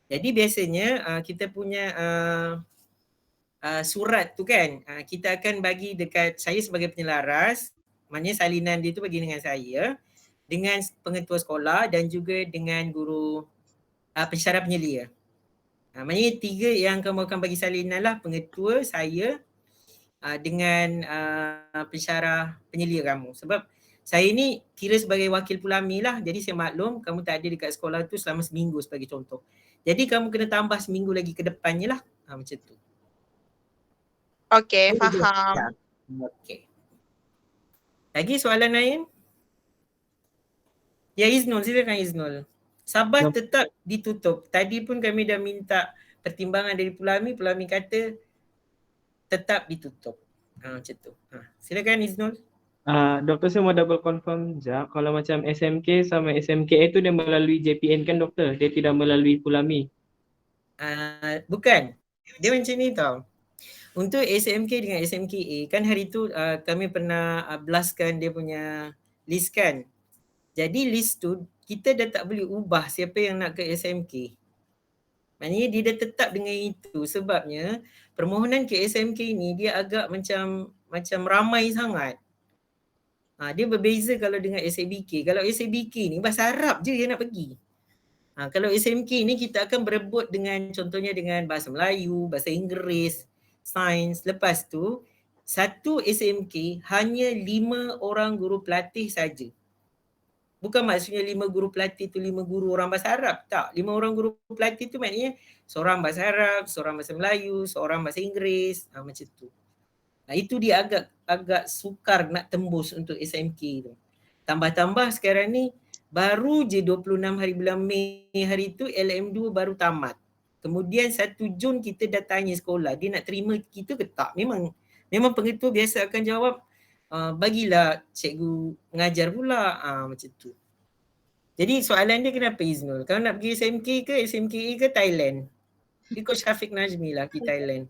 Jadi biasanya kita punya surat tu kan, kita akan bagi dekat saya sebagai penyelaras, maknanya salinan dia tu bagi dengan saya, dengan pengetua sekolah dan juga dengan guru pensyarah penyelia. Maknanya 3 yang kamu akan bagi salinan lah, pengetua, saya dengan pensyarah penyelia kamu. Sebab saya ni kira sebagai wakil Pulami lah, jadi saya maklum kamu tak ada dekat sekolah tu selama seminggu sebagai contoh. Jadi kamu kena tambah seminggu lagi ke depannya lah, macam tu. Okey, faham. Okey. Lagi soalan lain? Ya Iznul, silakan Iznul. Sabah tetap ditutup. Tadi pun kami dah minta pertimbangan dari Pulami kata tetap ditutup. Macam tu. Silakan Iznul. Doktor, saya mau double confirm sekejap. Kalau macam SMK sama SMKA tu dia melalui JPN kan doktor? Dia tidak melalui Pulami? Bukan. Dia macam ni tau. Untuk SMK dengan SMKA kan hari tu kami pernah blastkan dia punya list kan. Jadi list tu kita dah tak boleh ubah siapa yang nak ke SMK. Maknanya dia dah tetap dengan itu, sebabnya permohonan ke SMK ni dia agak macam ramai sangat. Dia berbeza kalau dengan SABK. Kalau SABK ni bahasa Arab je yang nak pergi. Kalau SMK ni kita akan berebut dengan contohnya dengan bahasa Melayu, bahasa Inggeris, sains. Lepas tu satu SMK hanya 5 orang guru pelatih saja. Bukan maksudnya 5 guru pelatih tu 5 guru orang bahasa Arab. Tak, 5 orang guru pelatih tu maknanya seorang bahasa Arab, seorang bahasa Melayu, seorang bahasa Inggeris, macam tu. Itu dia agak sukar nak tembus untuk SMK tu. Tambah-tambah sekarang ni baru je 26 hari bulan Mei hari tu LM2 baru tamat. Kemudian 1 Jun kita dah tanya sekolah dia nak terima kita ke tak. Memang pengetua biasa akan jawab bagilah cikgu mengajar pula. Macam tu. Jadi soalan dia kenapa Iznul? Kalau nak pergi SMK ke SMKE ke Thailand? Ikut Syafiq Najmi lah pergi Thailand.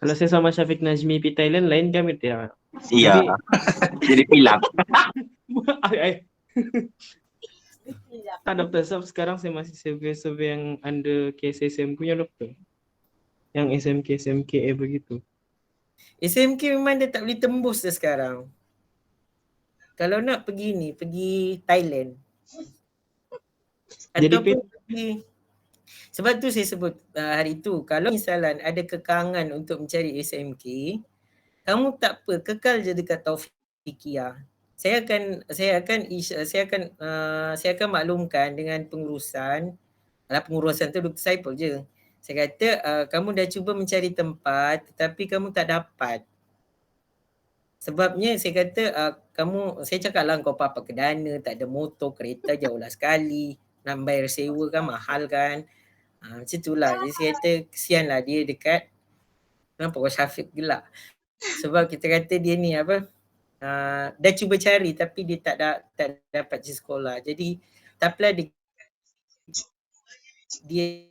Kalau saya sama Syafiq Najmi pergi Thailand lain kami tidak. Ya. Jadi pilak. Tak doktor, sebab sekarang saya masih survey yang under KSSM punya doktor. Yang SMK SMKA begitu. SMK memang dia tak boleh tembus dah sekarang. Kalau nak pergi ni, pergi Thailand. Jadi Ataupun pergi, sebab tu saya sebut hari tu, kalau misalnya ada kekangan untuk mencari SMK, kamu tak apa, kekal je dekat Taufiqiyah. Saya akan maklumkan dengan pengurusan tu Dr. Saipul je. Saya kata kamu dah cuba mencari tempat tetapi kamu tak dapat. Sebabnya saya kata saya cakap lah kau apa ke dana, tak ada motor, kereta jauh lah sekali, nak bayar sewa kan mahal kan. Macam itulah. Jadi saya kata kesianlah dia dekat, kenapa kau Syafiq gelak? Sebab kita kata dia ni dah cuba cari tapi dia tak dapat je sekolah. Jadi tak apalah dia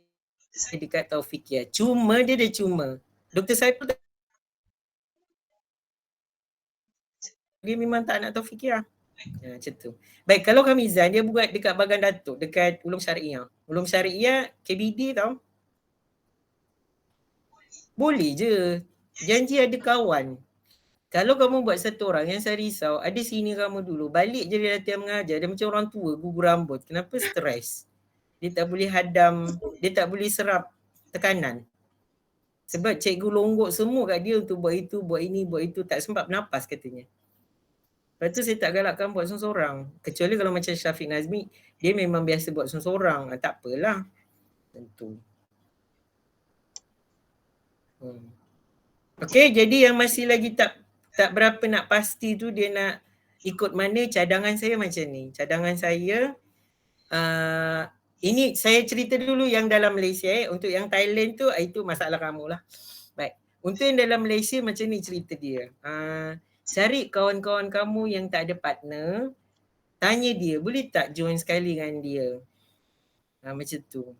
dekat Taufiqiyah. Dia dah cuma. Dr. Saipul dia memang tak nak Taufiqiyah. Macam tu. Baik, kalau Kamizan dia buat dekat Bagan Datuk, dekat Ulum Syariah. Ulum Syariah KBD tau. Boleh je. Janji ada kawan. Kalau kamu buat satu orang, yang saya risau, ada senior kamu dulu, balik je dia latihan mengajar, dia macam orang tua, gugur rambut. Kenapa? Stres. Dia tak boleh hadam, dia tak boleh serap tekanan. Sebab cikgu longgok semua kat dia untuk buat itu, buat ini, buat itu, tak sempat bernafas katanya. Lepas tu saya tak galakkan buat seorang-seorang. Kecuali kalau macam Syafiq Nazmi, dia memang biasa buat seorang-seorang. Tak apalah. Tentu. Okey, jadi yang masih lagi tak berapa nak pasti tu dia nak ikut mana, cadangan saya macam ni. Cadangan saya, ini saya cerita dulu yang dalam Malaysia. Untuk yang Thailand tu, itu masalah kamu lah. Baik, untuk yang dalam Malaysia macam ni cerita dia. Cari kawan-kawan kamu yang tak ada partner, tanya dia, boleh tak join sekali dengan dia? Macam tu.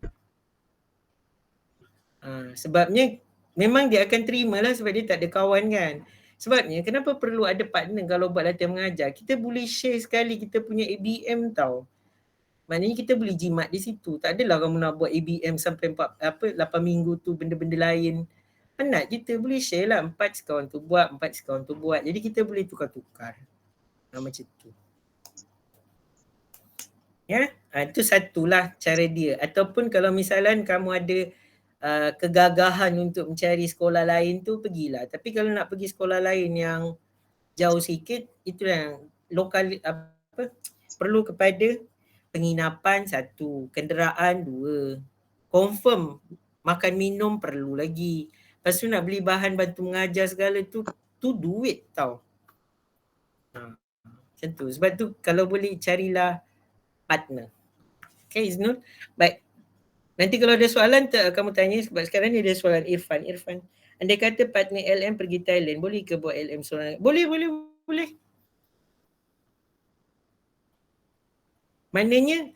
Sebabnya memang dia akan terima lah sebab dia tak ada kawan kan. Sebabnya kenapa perlu ada partner kalau buat latihan mengajar? Kita boleh share sekali kita punya ABM tau. Maknanya kita boleh jimat di situ. Tak adalah kamu nak buat ABM sampai 8 minggu tu benda-benda lain. Penat kita boleh share lah. 4 sekawan tu buat, 4 sekawan tu buat. Jadi kita boleh tukar-tukar. Macam tu. Ya, itu satulah cara dia. Ataupun kalau misalnya kamu ada kegagahan untuk mencari sekolah lain tu, pergilah. Tapi kalau nak pergi sekolah lain yang jauh sikit, itu yang lokal, perlu kepada penginapan 1, kenderaan 2, confirm makan minum perlu lagi. Lepas tu nak beli bahan bantu mengajar segala tu duit tau. Macam tu. Sebab tu kalau boleh carilah partner. Okay Iznul. Baik. Nanti kalau ada soalan kamu tanya, sebab sekarang ni ada soalan Irfan. Andai kata partner LM pergi Thailand, boleh ke buat LM seorang? Boleh. Maknanya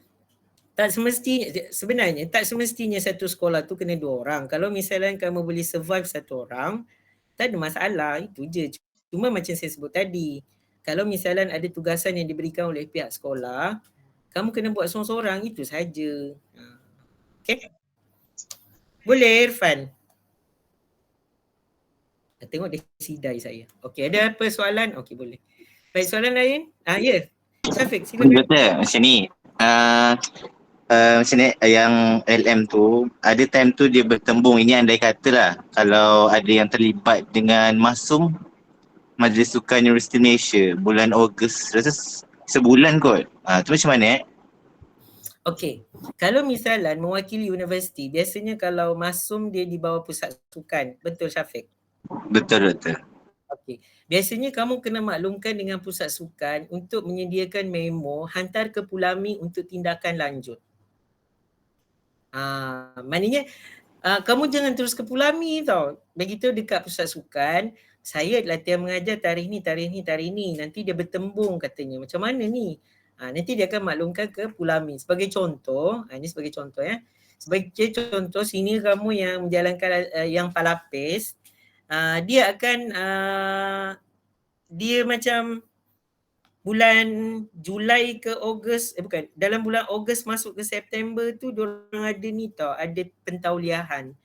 sebenarnya tak semestinya satu sekolah tu kena 2 orang. Kalau misalnya kamu boleh survive 1 orang, tak ada masalah, itu je. Cuma macam saya sebut tadi, kalau misalnya ada tugasan yang diberikan oleh pihak sekolah, kamu kena buat seorang-seorang, itu saja. Okay? Boleh Irfan? Tengok dia sidai saya. Okey, ada apa soalan? Okey, boleh. Baik, soalan lain? Ya. Syafiq, silakan. Betul, macam ni. Macam ni, yang LM tu, ada time tu dia bertembung. Ini andai kata lah, kalau ada yang terlibat dengan MASUM, Majlis Sukan Universiti Malaysia, bulan Ogos, rasa sebulan kot. Tu macam mana Okey, kalau misalnya mewakili universiti, biasanya kalau MASUM dia di bawah pusat sukan. Betul Syafiq? Betul. Okey. Biasanya kamu kena maklumkan dengan pusat sukan untuk menyediakan memo hantar ke Pulami untuk tindakan lanjut. Maknanya kamu jangan terus ke Pulami tau. Begitu dekat pusat sukan, saya latihan mengajar tarikh ni, nanti dia bertembung katanya. Macam mana ni? Nanti dia akan maklumkan ke Pulamin. Sebagai contoh, ini sebagai contoh ya. Sebagai contoh, sini kamu yang menjalankan yang palapis, dia akan dia macam bulan Julai ke Ogos, dalam bulan Ogos masuk ke September tu diorang ada ni tau, ada pentauliahan.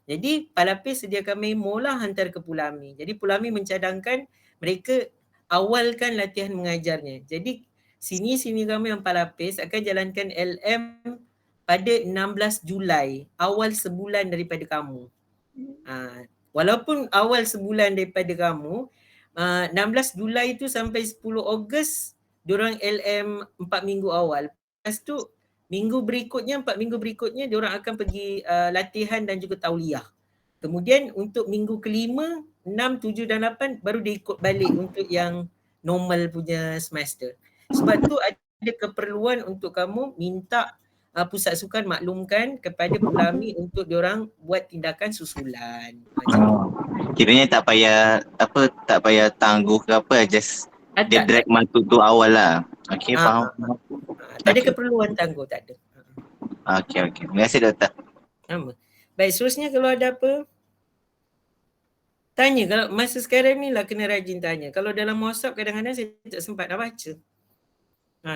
Jadi palapis sediakan memo lah hantar ke Pulami. Jadi Pulami mencadangkan mereka awalkan latihan mengajarnya. Jadi sini kami yang palapis akan jalankan LM pada 16 Julai, awal sebulan daripada kamu. Walaupun awal sebulan daripada kamu, 16 Julai tu sampai 10 Ogos diorang LM 4 minggu awal. Lepas tu 4 minggu berikutnya diorang akan pergi latihan dan juga tauliah. Kemudian untuk minggu kelima, 6, 7 dan 8 baru dia ikut balik untuk yang normal punya semester. Sebab tu ada keperluan untuk kamu minta pusat sukan maklumkan kepada Pulami untuk diorang buat tindakan susulan. Kiranya tak payah tangguh ke apa, just dia drag masuk tu awal lah. Okay, faham. Tak ada keperluan tangguh, tak ada. Okay. Terima kasih doktor. Baik, seterusnya kalau ada apa? Tanya, kalau masa sekarang ni lah kena rajin tanya. Kalau dalam WhatsApp kadang-kadang saya tak sempat nak baca.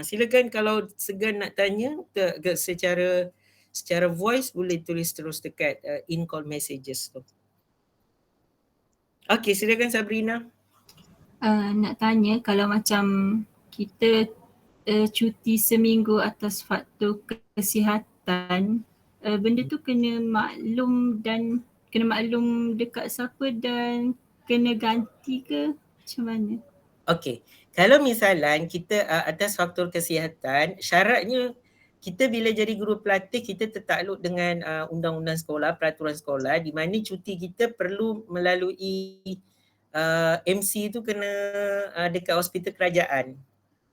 Silakan kalau segan nak tanya secara voice boleh tulis terus dekat in-call messages tu. Okey, silakan Sabrina. Nak tanya kalau macam kita cuti seminggu atas faktor kesihatan, benda tu kena maklum dekat siapa dan kena ganti ke macam mana? Okey, kalau misalan kita atas faktor kesihatan, syaratnya kita bila jadi guru pelatih kita tertakluk dengan undang-undang sekolah, peraturan sekolah di mana cuti kita perlu melalui MC tu kena dekat hospital kerajaan.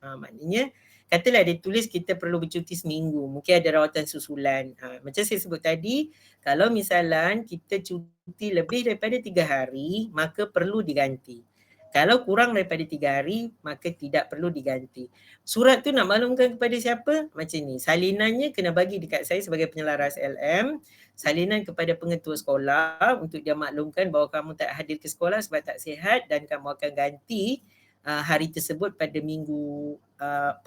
Maknanya katalah dia tulis kita perlu bercuti seminggu, mungkin ada rawatan susulan. Macam saya sebut tadi, kalau misalan kita cuti lebih daripada 3 hari, maka perlu diganti. Kalau kurang daripada 3 hari, maka tidak perlu diganti. Surat tu nak maklumkan kepada siapa? Macam ni, salinannya kena bagi dekat saya sebagai penyelaras LM, salinan kepada pengetua sekolah untuk dia maklumkan bahawa kamu tak hadir ke sekolah sebab tak sihat dan kamu akan ganti hari tersebut pada minggu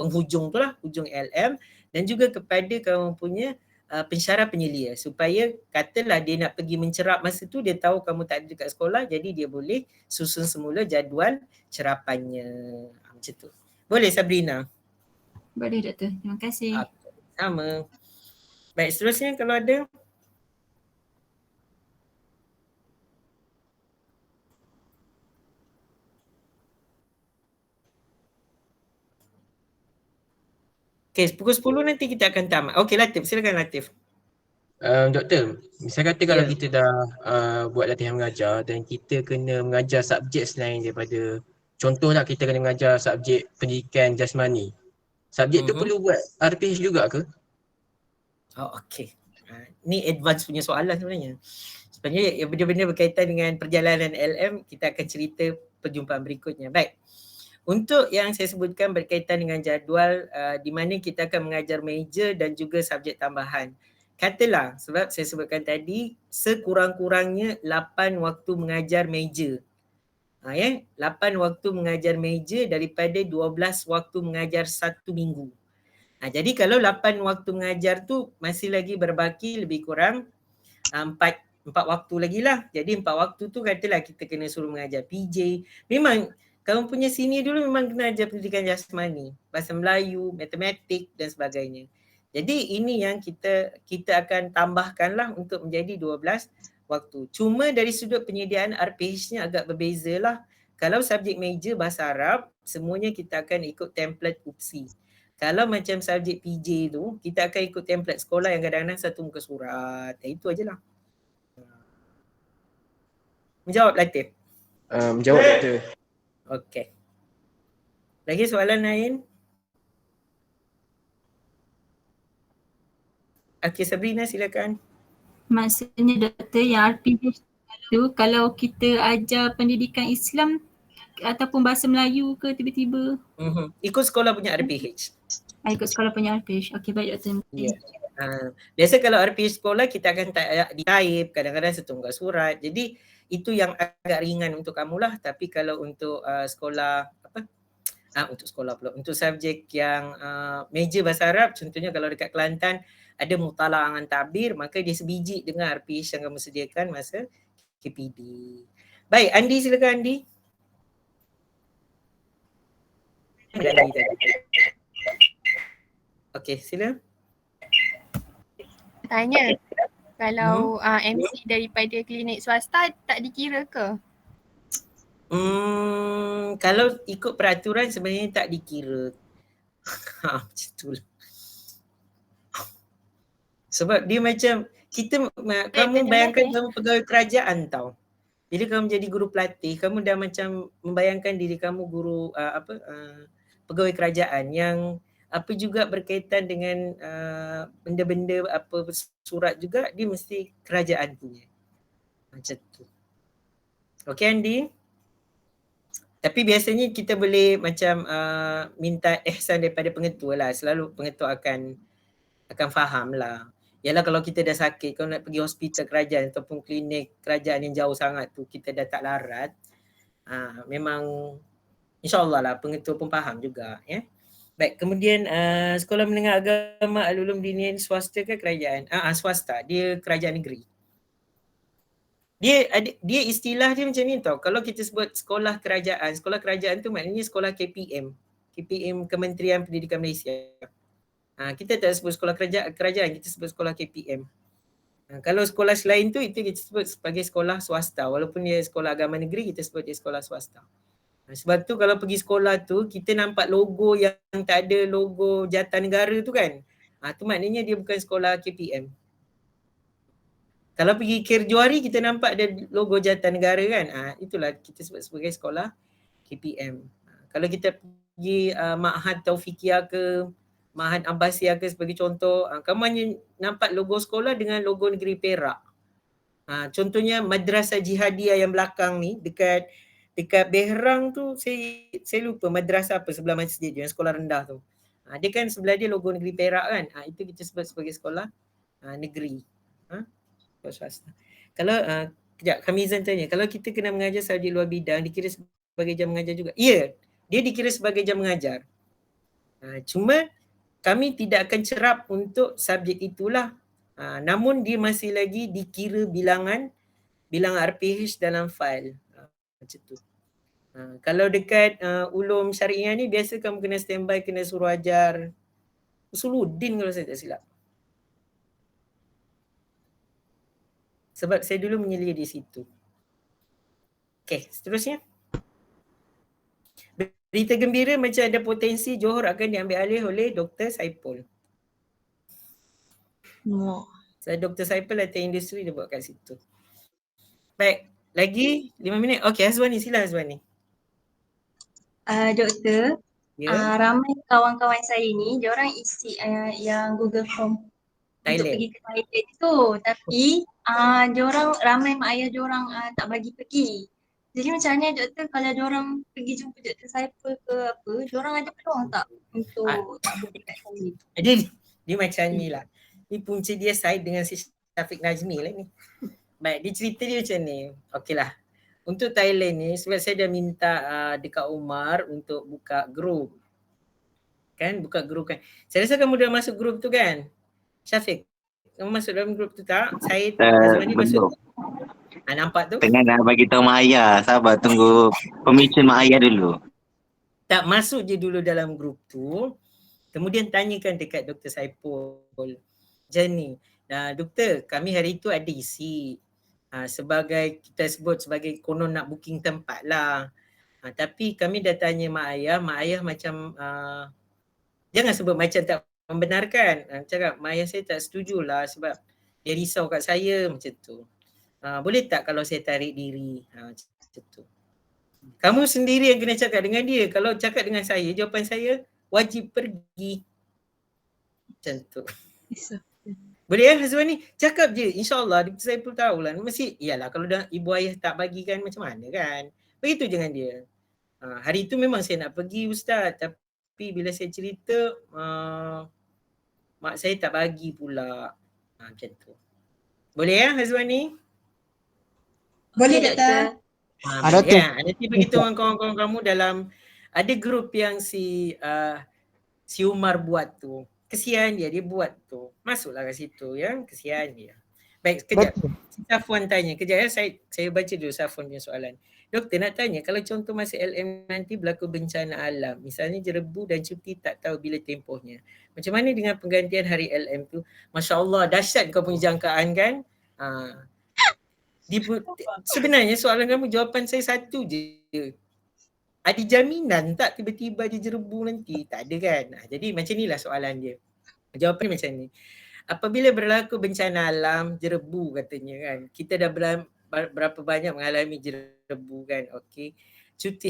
penghujung tu lah, hujung LM, dan juga kepada kamu punya pensyarah penyelia supaya katalah dia nak pergi mencerap masa tu dia tahu kamu tak ada dekat sekolah, jadi dia boleh susun semula jadual cerapannya. Macam tu. Boleh Sabrina? Boleh doktor, terima kasih. Sama. Baik, seterusnya kalau ada. Okay, pukul 10 nanti kita akan tamat. Okey Latif, silakan Latif. Doktor, misal kata kalau kita dah buat latihan mengajar dan kita kena mengajar subjek selain daripada, contohlah kita kena mengajar subjek pendidikan jasmani. Subjek tu perlu buat RPH juga ke? Okey. Ni advance punya soalan sebenarnya. Sebenarnya benda-benda berkaitan dengan perjalanan LM kita akan cerita perjumpaan berikutnya. Baik. Untuk yang saya sebutkan berkaitan dengan jadual di mana kita akan mengajar major dan juga subjek tambahan. Katalah sebab saya sebutkan tadi sekurang-kurangnya 8 waktu mengajar major. 8 waktu mengajar major daripada 12 waktu mengajar 1 minggu. Jadi kalau 8 waktu mengajar tu masih lagi berbaki lebih kurang 4 waktu lagi lah. Jadi 4 waktu tu katalah kita kena suruh mengajar PJ. Memang kamu punya senior dulu memang kena ajar pendidikan jasmani, bahasa Melayu, matematik dan sebagainya. Jadi ini yang kita akan tambahkanlah untuk menjadi 12 waktu. Cuma dari sudut penyediaan RPH-nya agak berbeza lah. Kalau subjek major bahasa Arab, semuanya kita akan ikut template UPSI. Kalau macam subjek PJ tu, kita akan ikut template sekolah yang kadang-kadang satu muka surat. Itu ajalah. Menjawab Latif? Menjawab doktor. Okey. Lagi soalan lain? Okey Sabrina silakan. Maksudnya doktor yang RPH tu kalau kita ajar pendidikan Islam ataupun bahasa Melayu ke tiba-tiba Ikut sekolah punya RPH. ikut sekolah punya RPG. Okey, baik Dr. Ya. Biasa kalau RPH sekolah kita akan ditaip, kadang-kadang setunggak surat. Jadi itu yang agak ringan untuk kamu lah. Tapi kalau untuk sekolah untuk subjek yang major bahasa Arab, contohnya kalau dekat Kelantan ada mutalaah dengan tabir, maka dia sebiji dengan RPH yang kamu sediakan masa KPD. Baik, Andi silakan Andi. Okey, sila. Tanya, kalau MC daripada klinik swasta tak dikira ke? Kalau ikut peraturan sebenarnya tak dikira. Macam tu lah. Sebab dia macam kamu bayangkan kamu pegawai kerajaan tau. Bila kamu jadi guru pelatih, kamu dah macam membayangkan diri kamu guru pegawai kerajaan yang apa juga berkaitan dengan benda-benda apa surat juga dia mesti kerajaan punya. Macam tu. Okey Andi? Tapi biasanya kita boleh macam minta ihsan daripada pengetua lah. Selalu pengetua akan faham lah. Yalah kalau kita dah sakit, kalau nak pergi hospital kerajaan ataupun klinik kerajaan yang jauh sangat tu, kita dah tak larat. Memang insyaAllah lah pengetua pun faham juga. Ya. Baik, kemudian sekolah menengah agama Al-Ulum Diniah swasta ke kerajaan? Swasta, dia kerajaan negeri. Dia istilah dia macam ni tau. Kalau kita sebut sekolah kerajaan tu maknanya sekolah KPM Kementerian Pendidikan Malaysia. Kita tak sebut sekolah kerajaan, kita sebut sekolah KPM. Kalau sekolah selain tu, itu kita sebut sebagai sekolah swasta. Walaupun dia sekolah agama negeri, kita sebut dia sekolah swasta. Sebab tu kalau pergi sekolah tu, kita nampak logo yang tak ada logo jawatan negara tu kan. Tu maknanya dia bukan sekolah KPM. Kalau pergi Kirjuari, kita nampak ada logo jawatan negara kan. Itulah kita sebut sebagai sekolah KPM. Kalau kita pergi Ma'had Taufiqiyah ke, Ma'had Abbasiyah ke sebagai contoh, kamu hanya nampak logo sekolah dengan logo negeri Perak. Contohnya Madrasah Jihadiyah yang belakang ni, dekat Behrang tu, saya lupa madrasah apa sebelah masjid yang sekolah rendah tu. Dia kan sebelah dia logo negeri Perak kan. Itu kita sebut sebagai sekolah negeri. Sekolah swasta. Kalau kejap Kamizan tanya, kalau kita kena mengajar subjek luar bidang, dikira sebagai jam mengajar juga? Ya, dia dikira sebagai jam mengajar. Cuma kami tidak akan cerap untuk subjek itulah. Namun dia masih lagi dikira bilangan RPH dalam fail. Macam tu. Kalau dekat ulum syariah ni biasa kamu kena standby, kena suruh ajar Usuluddin kalau saya tak silap. Sebab saya dulu menyelia di situ. Okey, seterusnya. Berita gembira macam ada potensi Johor akan diambil alih oleh Dr. Saipul. So, Dr. Saipul Latih Industri dia buat kat situ. Baik, lagi 5 minit. Okey, Azwani, sila Azwani. Doktor, ramai kawan-kawan saya ni, diorang isi yang Google Form untuk pergi ke Thailand tu. Tapi diorang, ramai mak ayah diorang tak bagi pergi. Jadi macam mana doktor kalau diorang pergi jumpa Dr. Saipul ke apa, diorang ada peluang tak untuk pergi kat Thailand? Dia macam ni lah. Ni punca dia side dengan si Syafiq Najmi lah ni. Baik, dia cerita dia macam ni. Okey lah. Untuk Thailand ni, sebab saya dah minta dekat Umar untuk buka grup. Kan, buka grup kan. Saya rasa kamu dah masuk grup tu kan? Syafiq, kamu masuk dalam grup tu tak? Saya Azwani masuk. Nampak tu? Tengah nak bagi tahu mak ayah. Sabar tunggu permission mak ayah dulu. Tak, masuk je dulu dalam grup tu. Kemudian tanyakan dekat Dr. Saipul. Macam ni. Doktor, kami hari tu ada isi. Sebagai kita sebut sebagai konon nak booking tempat lah. Tapi kami dah tanya mak ayah macam jangan sebut macam tak membenarkan. Cakap mak ayah saya tak setujulah sebab dia risau kat saya macam tu. Boleh tak kalau saya tarik diri? Macam tu. Kamu sendiri yang kena cakap dengan dia. Kalau cakap dengan saya, jawapan saya wajib pergi. Macam tu. Boleh Hazwani? Cakap je. InsyaAllah saya pun tahu lah. Mesti, iyalah kalau dah ibu ayah tak bagikan macam mana kan. Begitu dengan dia. Hari tu memang saya nak pergi Ustaz. Tapi bila saya cerita, mak saya tak bagi pula. Macam tu. Boleh ya Hazwani? Boleh doktor. Boleh ya. Nanti beritahu kawan-kawan kamu dalam, ada grup yang si Umar buat tu. Kesian dia buat tu. Masuklah ke situ ya. Kesian dia. Baik, sekejap. Si Safwan tanya. Kejap ya, saya baca dulu Safwan punya soalan. Doktor nak tanya, kalau contoh masa LM nanti berlaku bencana alam, misalnya jerebu dan cuti tak tahu bila tempohnya. Macam mana dengan penggantian hari LM tu? Masya Allah, dahsyat kau punya jangkaan kan? Sebenarnya soalan kamu, jawapan saya satu je. Ada jaminan tak tiba-tiba dia jerebu nanti? Tak ada kan? Jadi macam inilah soalan dia. Jawapan macam ni. Apabila berlaku bencana alam, jerebu katanya kan. Kita dah berapa banyak mengalami jerebu kan. Okey. Cuti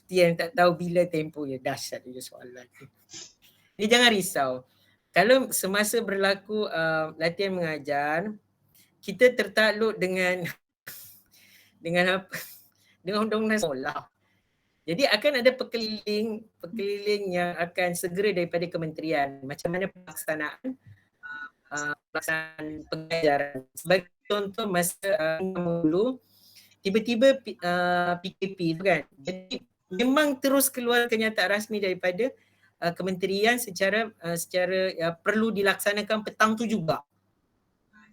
yang tak tahu bila tempohnya. Dahsyat dia soalan tu. Jadi jangan risau. Kalau semasa berlaku latihan mengajar, kita tertakluk dengan apa? Dengan undang-undang sekolah. Jadi akan ada pekeliling yang akan segera daripada kementerian. Macam mana pelaksanaan pengajaran. Sebagai contoh masa dulu, tiba-tiba PKP tu kan. Jadi memang terus keluar kenyataan rasmi daripada kementerian secara perlu dilaksanakan petang tu juga.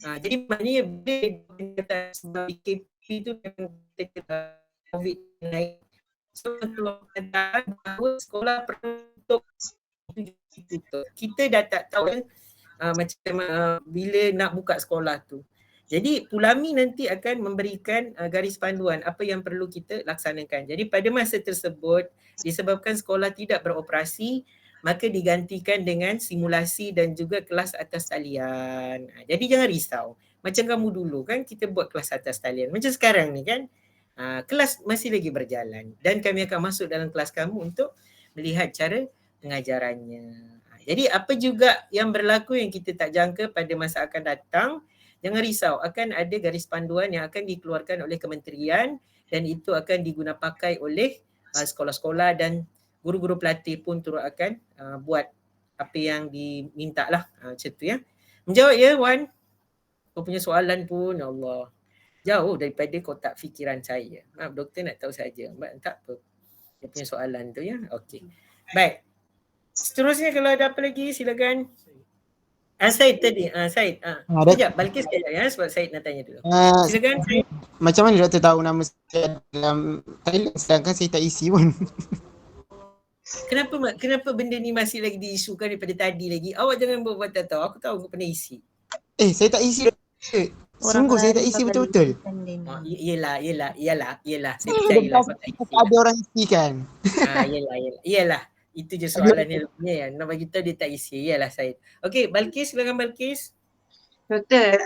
Jadi maknanya bila sebab PKP tu COVID naik. So kalau bahawa sekolah perlu tutup, kita dah tak tahu kan macam bila nak buka sekolah tu. Jadi Pulami nanti akan memberikan garis panduan apa yang perlu kita laksanakan. Jadi pada masa tersebut disebabkan sekolah tidak beroperasi, maka digantikan dengan simulasi dan juga kelas atas talian. Jadi jangan risau. Macam kamu dulu kan kita buat kelas atas talian. Macam sekarang ni kan. Kelas masih lagi berjalan dan kami akan masuk dalam kelas kamu untuk melihat cara pengajarannya. Jadi apa juga yang berlaku yang kita tak jangka pada masa akan datang, jangan risau, akan ada garis panduan yang akan dikeluarkan oleh kementerian dan itu akan digunapakai oleh sekolah-sekolah dan guru-guru pelatih pun turut akan buat apa yang diminta lah. Macam tu ya. Menjawab ya Wan? Kau punya soalan pun, ya Allah. Jauh daripada kotak fikiran saya. Maaf doktor nak tahu saja. Tak apa. Dia punya soalan tu ya. Okey. Baik. Seterusnya kalau ada apa lagi silakan. Said tadi. Said. Sekejap. Balkis sekejap ya sebab Said nak tanya dulu. Silakan Said. Macam mana doktor tahu nama saya dalam Thailand sedangkan saya tak isi pun? Kenapa benda ni masih lagi diisukan daripada tadi lagi? Awak jangan buat tak tahu. Aku tahu kau pernah isi. Saya tak isi. Sungguh saya tak isi betul-betul. Yelah. Saya percayalah kau tak isi. Ada orang isi kan? Yelah. Itu je soalan dia. Nak bagi tahu dia tak isi. Yalah Said. Okey, Balkis, silakan Balkis. Doktor,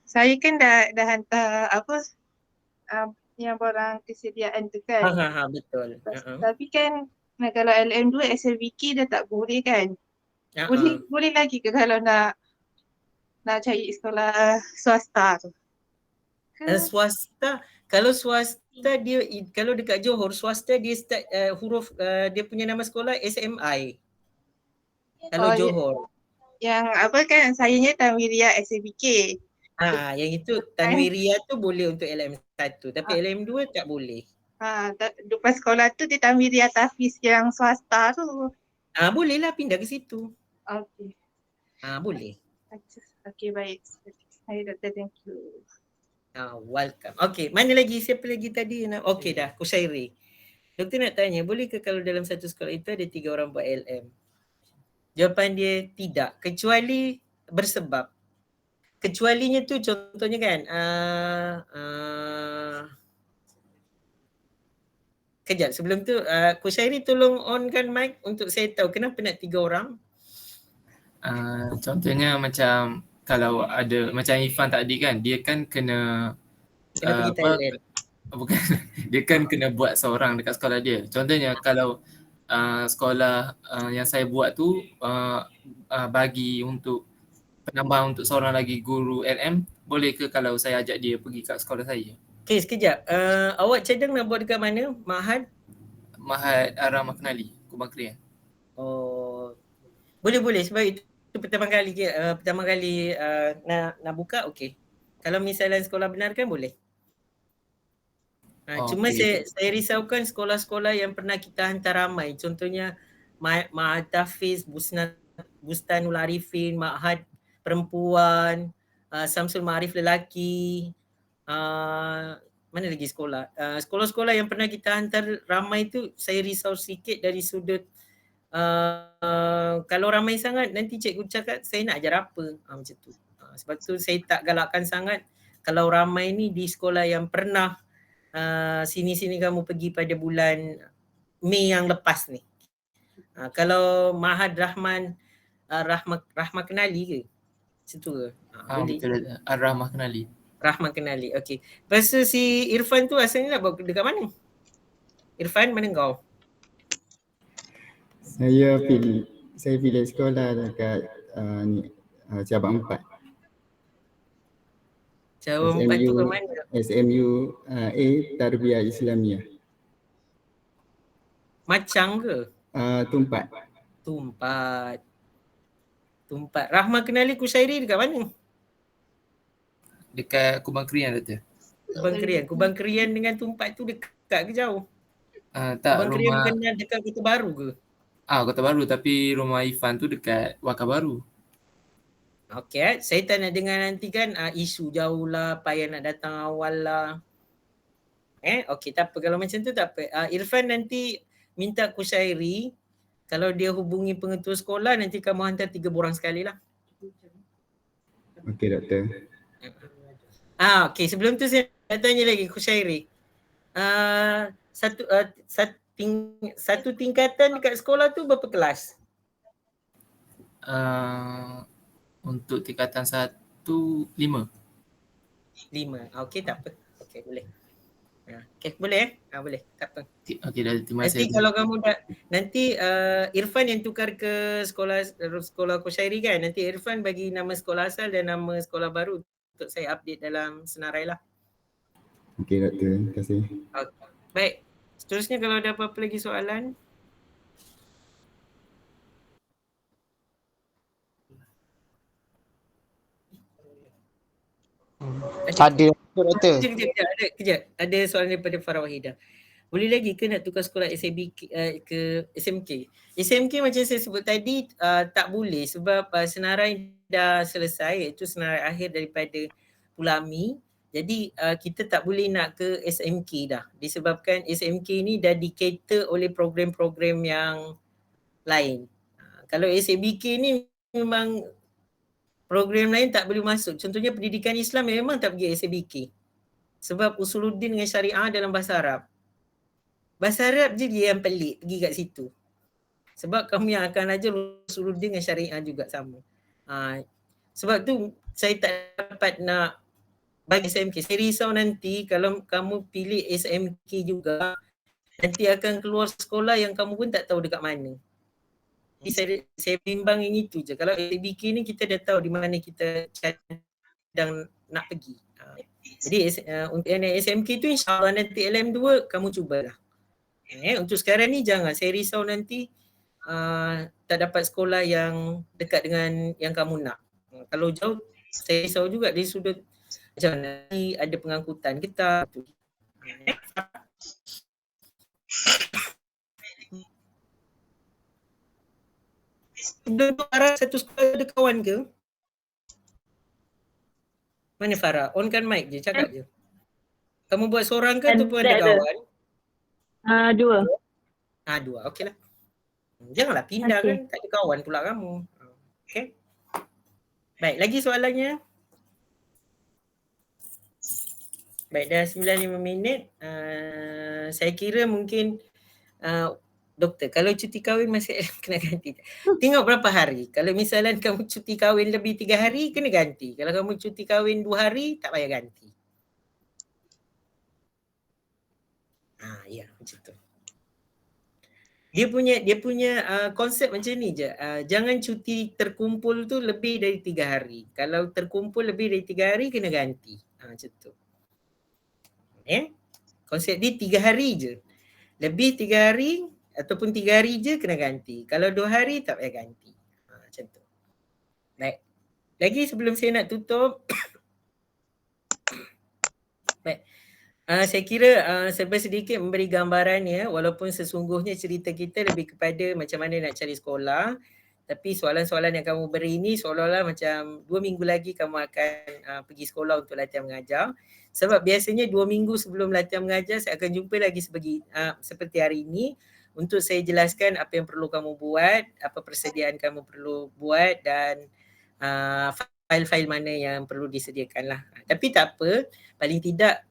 saya kan dah hantar yang borang kesediaan tu kan. Betul. Tapi kan kalau LM2 SLBK dah tak boleh kan? Boleh lagi ke kalau nak cari sekolah swasta tu? Swasta, kalau swasta dia, kalau dekat Johor, swasta dia start huruf dia punya nama sekolah SMI. Kalau Johor. Yang apa kan sayanya Tanwiria SABK. Yang itu Tanwiria tu boleh untuk LM1 tapi LM2 tak boleh. Lepas sekolah tu dia Tanwiria Tafiz yang swasta tu. Boleh lah pindah ke situ. Okey. Boleh. Okey baik. Hai doktor, thank you. Welcome. Okey, mana lagi? Siapa lagi tadi? Okey dah, Kushairi. Doktor nak tanya, boleh ke kalau dalam satu sekolah itu ada 3 orang buat LM? Jawapan dia tidak, kecuali bersebab. Kecualinya tu contohnya kan, kejap sebelum tu, Kushairi tolong onkan mic untuk saya tahu kenapa nak 3 orang? Contohnya macam kalau ada macam Ifan tadi kan, dia kan kena pergi Thailand. Bukan, dia kan kena buat seorang dekat sekolah dia. Contohnya kalau sekolah yang saya buat tu bagi untuk penambah untuk seorang lagi guru LM, boleh ke kalau saya ajak dia pergi kat sekolah saya? Okay, sekejap. Awak cadang nak buat dekat mana? Mahat? Mahat Ar-Rahmah Kenali, Kubang Krian. Oh, boleh sebab itu pertama kali nak buka, okey. Kalau misalnya sekolah benar kan boleh. Cuma Okey. saya risaukan sekolah-sekolah yang pernah kita hantar ramai. Contohnya Ma'had Tafiz, Bustanul Arifin, Ma'had Perempuan, Samsul Ma'arif Lelaki, mana lagi sekolah? Sekolah-sekolah yang pernah kita hantar ramai tu saya risau sikit dari sudut kalau ramai sangat nanti cikgu cakap saya nak ajar apa, macam tu. Sebab tu saya tak galakkan sangat kalau ramai ni di sekolah yang pernah sini-sini kamu pergi pada bulan Mei yang lepas ni. Kalau Ma'had Rahmah Kenali ke? Situ ke? Betul, Ar-Rahmah Kenali. Rahmah Kenali, okey. Lepas tu si Irfan tu asalnya nak buat dekat mana? Irfan, mana kau? Saya pilih sekolah dekat cabang 4. Cabang 4 tu ke mana? SMU A Tarbiyah Islamiah. Macang ke? Tumpat. Rahmah Kenali Kushairi dekat mana? Dekat Kubang Krian, Doktor. Kubang Krian dengan Tumpat tu dekat ke jauh? Tak, Kubang Krian bukan dekat Kota Baru ke? Kota Baru, tapi rumah Ifan tu dekat Waka Baru. Okey, saya tak nak dengar nanti kan isu jauh lah, payah nak datang awal lah. Okey, tak apa. Kalau macam tu tak apa. Irfan nanti minta Kushairi, kalau dia hubungi pengetua sekolah nanti kamu hantar 3 borang sekali lah. Okey, Doktor. Okey, sebelum tu saya nak tanya lagi Kushairi. Satu tingkatan dekat sekolah tu berapa kelas? Untuk tingkatan 1, 5. 5. Okey, tak apa. Okey, boleh. Okey, boleh boleh. Tak apa. Okey, dah terima kasih. Nanti kalau kamu nanti Irfan yang tukar ke sekolah Kushairi kan. Nanti Irfan bagi nama sekolah asal dan nama sekolah baru untuk saya update dalam senarai lah. Okey, Doktor. Terima kasih. Okay. Baik. Seterusnya kalau ada apa-apa lagi soalan. Kejap. Ada soalan daripada Farah Wahidah. Boleh lagi ke nak tukar sekolah SMK ke SMK? SMK macam saya sebut tadi tak boleh sebab senarai dah selesai, iaitu senarai akhir daripada Pulami. Jadi kita tak boleh nak ke SMK dah disebabkan SMK ni dah di-cater oleh program-program yang lain. Kalau SMBK ni memang program lain tak boleh masuk. Contohnya pendidikan Islam memang tak pergi SMBK. Sebab Usuluddin dengan Syariah dalam bahasa Arab. Bahasa Arab je dia yang pelik pergi kat situ. Sebab kamu yang akan ajar Usuluddin dengan Syariah juga sama. Sebab tu saya tak dapat nak bagi SMK. Saya risau nanti kalau kamu pilih SMK juga, nanti akan keluar sekolah yang kamu pun tak tahu dekat mana. Jadi saya bimbang yang itu je. Kalau SMK ni kita dah tahu di mana kita sedang nak pergi. Jadi untuk SMK tu insyaAllah nanti LM2 kamu cubalah. Untuk sekarang ni jangan. Saya risau nanti tak dapat sekolah yang dekat dengan yang kamu nak. Kalau jauh saya risau juga dari sudut macam nanti ada pengangkutan ke tak. Sebelum tu Farah satu sekolah ada kawan ke? Mana Farah? Onkan mic je, cakap je. Kamu buat seorang ke ataupun ada kawan? Dua. Dua, okey lah. Janganlah pindah kan, tak ada kawan pula kamu. Okey. Baik, lagi soalannya? Baik, dah 95 minit. Saya kira mungkin doktor, kalau cuti kahwin masih kena ganti. Tengok berapa hari. Kalau misalnya kamu cuti kahwin lebih 3 hari, kena ganti. Kalau kamu cuti kahwin 2 hari, tak payah ganti. Ya, macam tu. Dia punya konsep macam ni je. Jangan cuti terkumpul tu lebih dari 3 hari. Kalau terkumpul lebih dari 3 hari kena ganti. Macam tu. Konsep dia 3 hari je. Lebih 3 hari ataupun 3 hari je kena ganti. Kalau 2 hari tak payah ganti. Macam tu. Baik. Lagi sebelum saya nak tutup. Baik. Saya kira serba sedikit memberi gambaran ya, walaupun sesungguhnya cerita kita lebih kepada macam mana nak cari sekolah, tapi soalan-soalan yang kamu beri ini seolah-olah macam 2 minggu lagi kamu akan pergi sekolah untuk latihan mengajar. Sebab biasanya 2 minggu sebelum latihan mengajar saya akan jumpa lagi seperti hari ini untuk saya jelaskan apa yang perlu kamu buat, apa persediaan kamu perlu buat dan fail-fail mana yang perlu disediakan lah. Tapi tak apa, paling tidak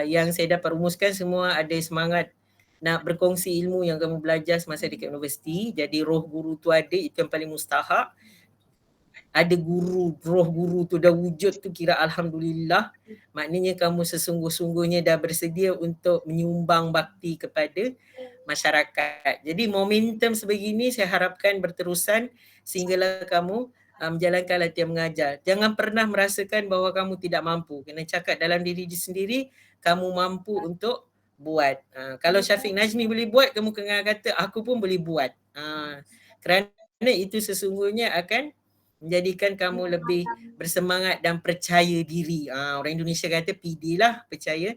yang saya dapat rumuskan semua ada semangat nak berkongsi ilmu yang kamu belajar semasa dekat universiti. Jadi roh guru tu ada, itu yang paling mustahak. Ada guru, roh guru tu dah wujud tu kira alhamdulillah. Maknanya kamu sesungguh-sungguhnya dah bersedia untuk menyumbang bakti kepada masyarakat. Jadi momentum sebegini saya harapkan berterusan sehinggalah kamu menjalankan latihan mengajar. Jangan pernah merasakan bahawa kamu tidak mampu. Kena cakap dalam diri sendiri, kamu mampu untuk buat. Kalau Syafiq Najmi boleh buat, kamu kena kata aku pun boleh buat. Kerana itu sesungguhnya akan menjadikan kamu lebih bersemangat dan percaya diri. Orang Indonesia kata PD lah, percaya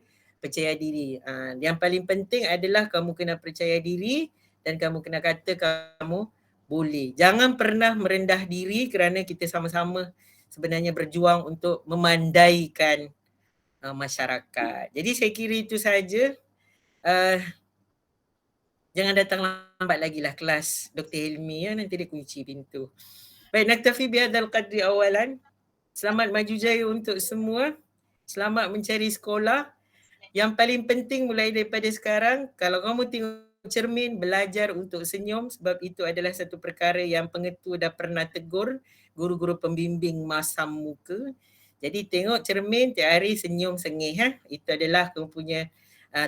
diri. Yang paling penting adalah kamu kena percaya diri dan kamu kena kata kamu boleh. Jangan pernah merendah diri kerana kita sama-sama sebenarnya berjuang untuk memandaikan masyarakat. Jadi saya kira itu saja. Jangan datang lambat lagi lah kelas Dr. Hilmi ya, nanti dia kunci pintu. Baik, naktafi bihadzal qadri awalan. Selamat maju jaya untuk semua. Selamat mencari sekolah. Yang paling penting mulai daripada sekarang, kalau kamu tengok cermin, belajar untuk senyum sebab itu adalah satu perkara yang pengetua dah pernah tegur guru-guru pembimbing masam muka. Jadi tengok cermin, tiap hari senyum sengih. Itu adalah kamu punya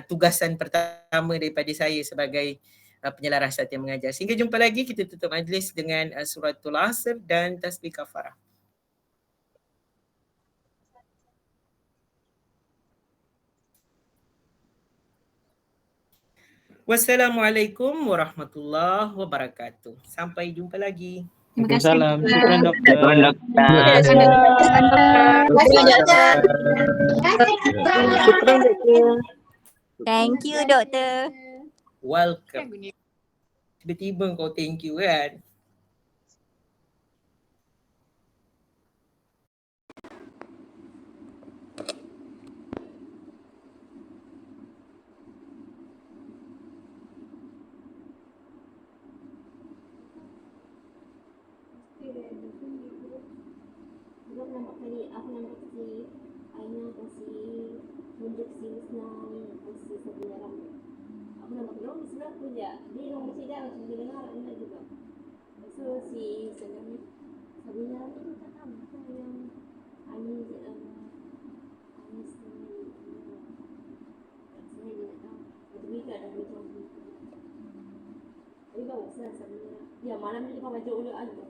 tugasan pertama daripada saya sebagai penyelaras latihan mengajar. Sehingga jumpa lagi, kita tutup majlis dengan suratul asr dan tasbih kafarah. Wassalamualaikum warahmatullahi wabarakatuh. Sampai jumpa lagi. Waalaikumsalam. Syukran doktor. Syukran doktor. Thank you doktor. Welcome. Tiba-tiba kau thank you kan. Ya malam ni kau baca ulul azmi.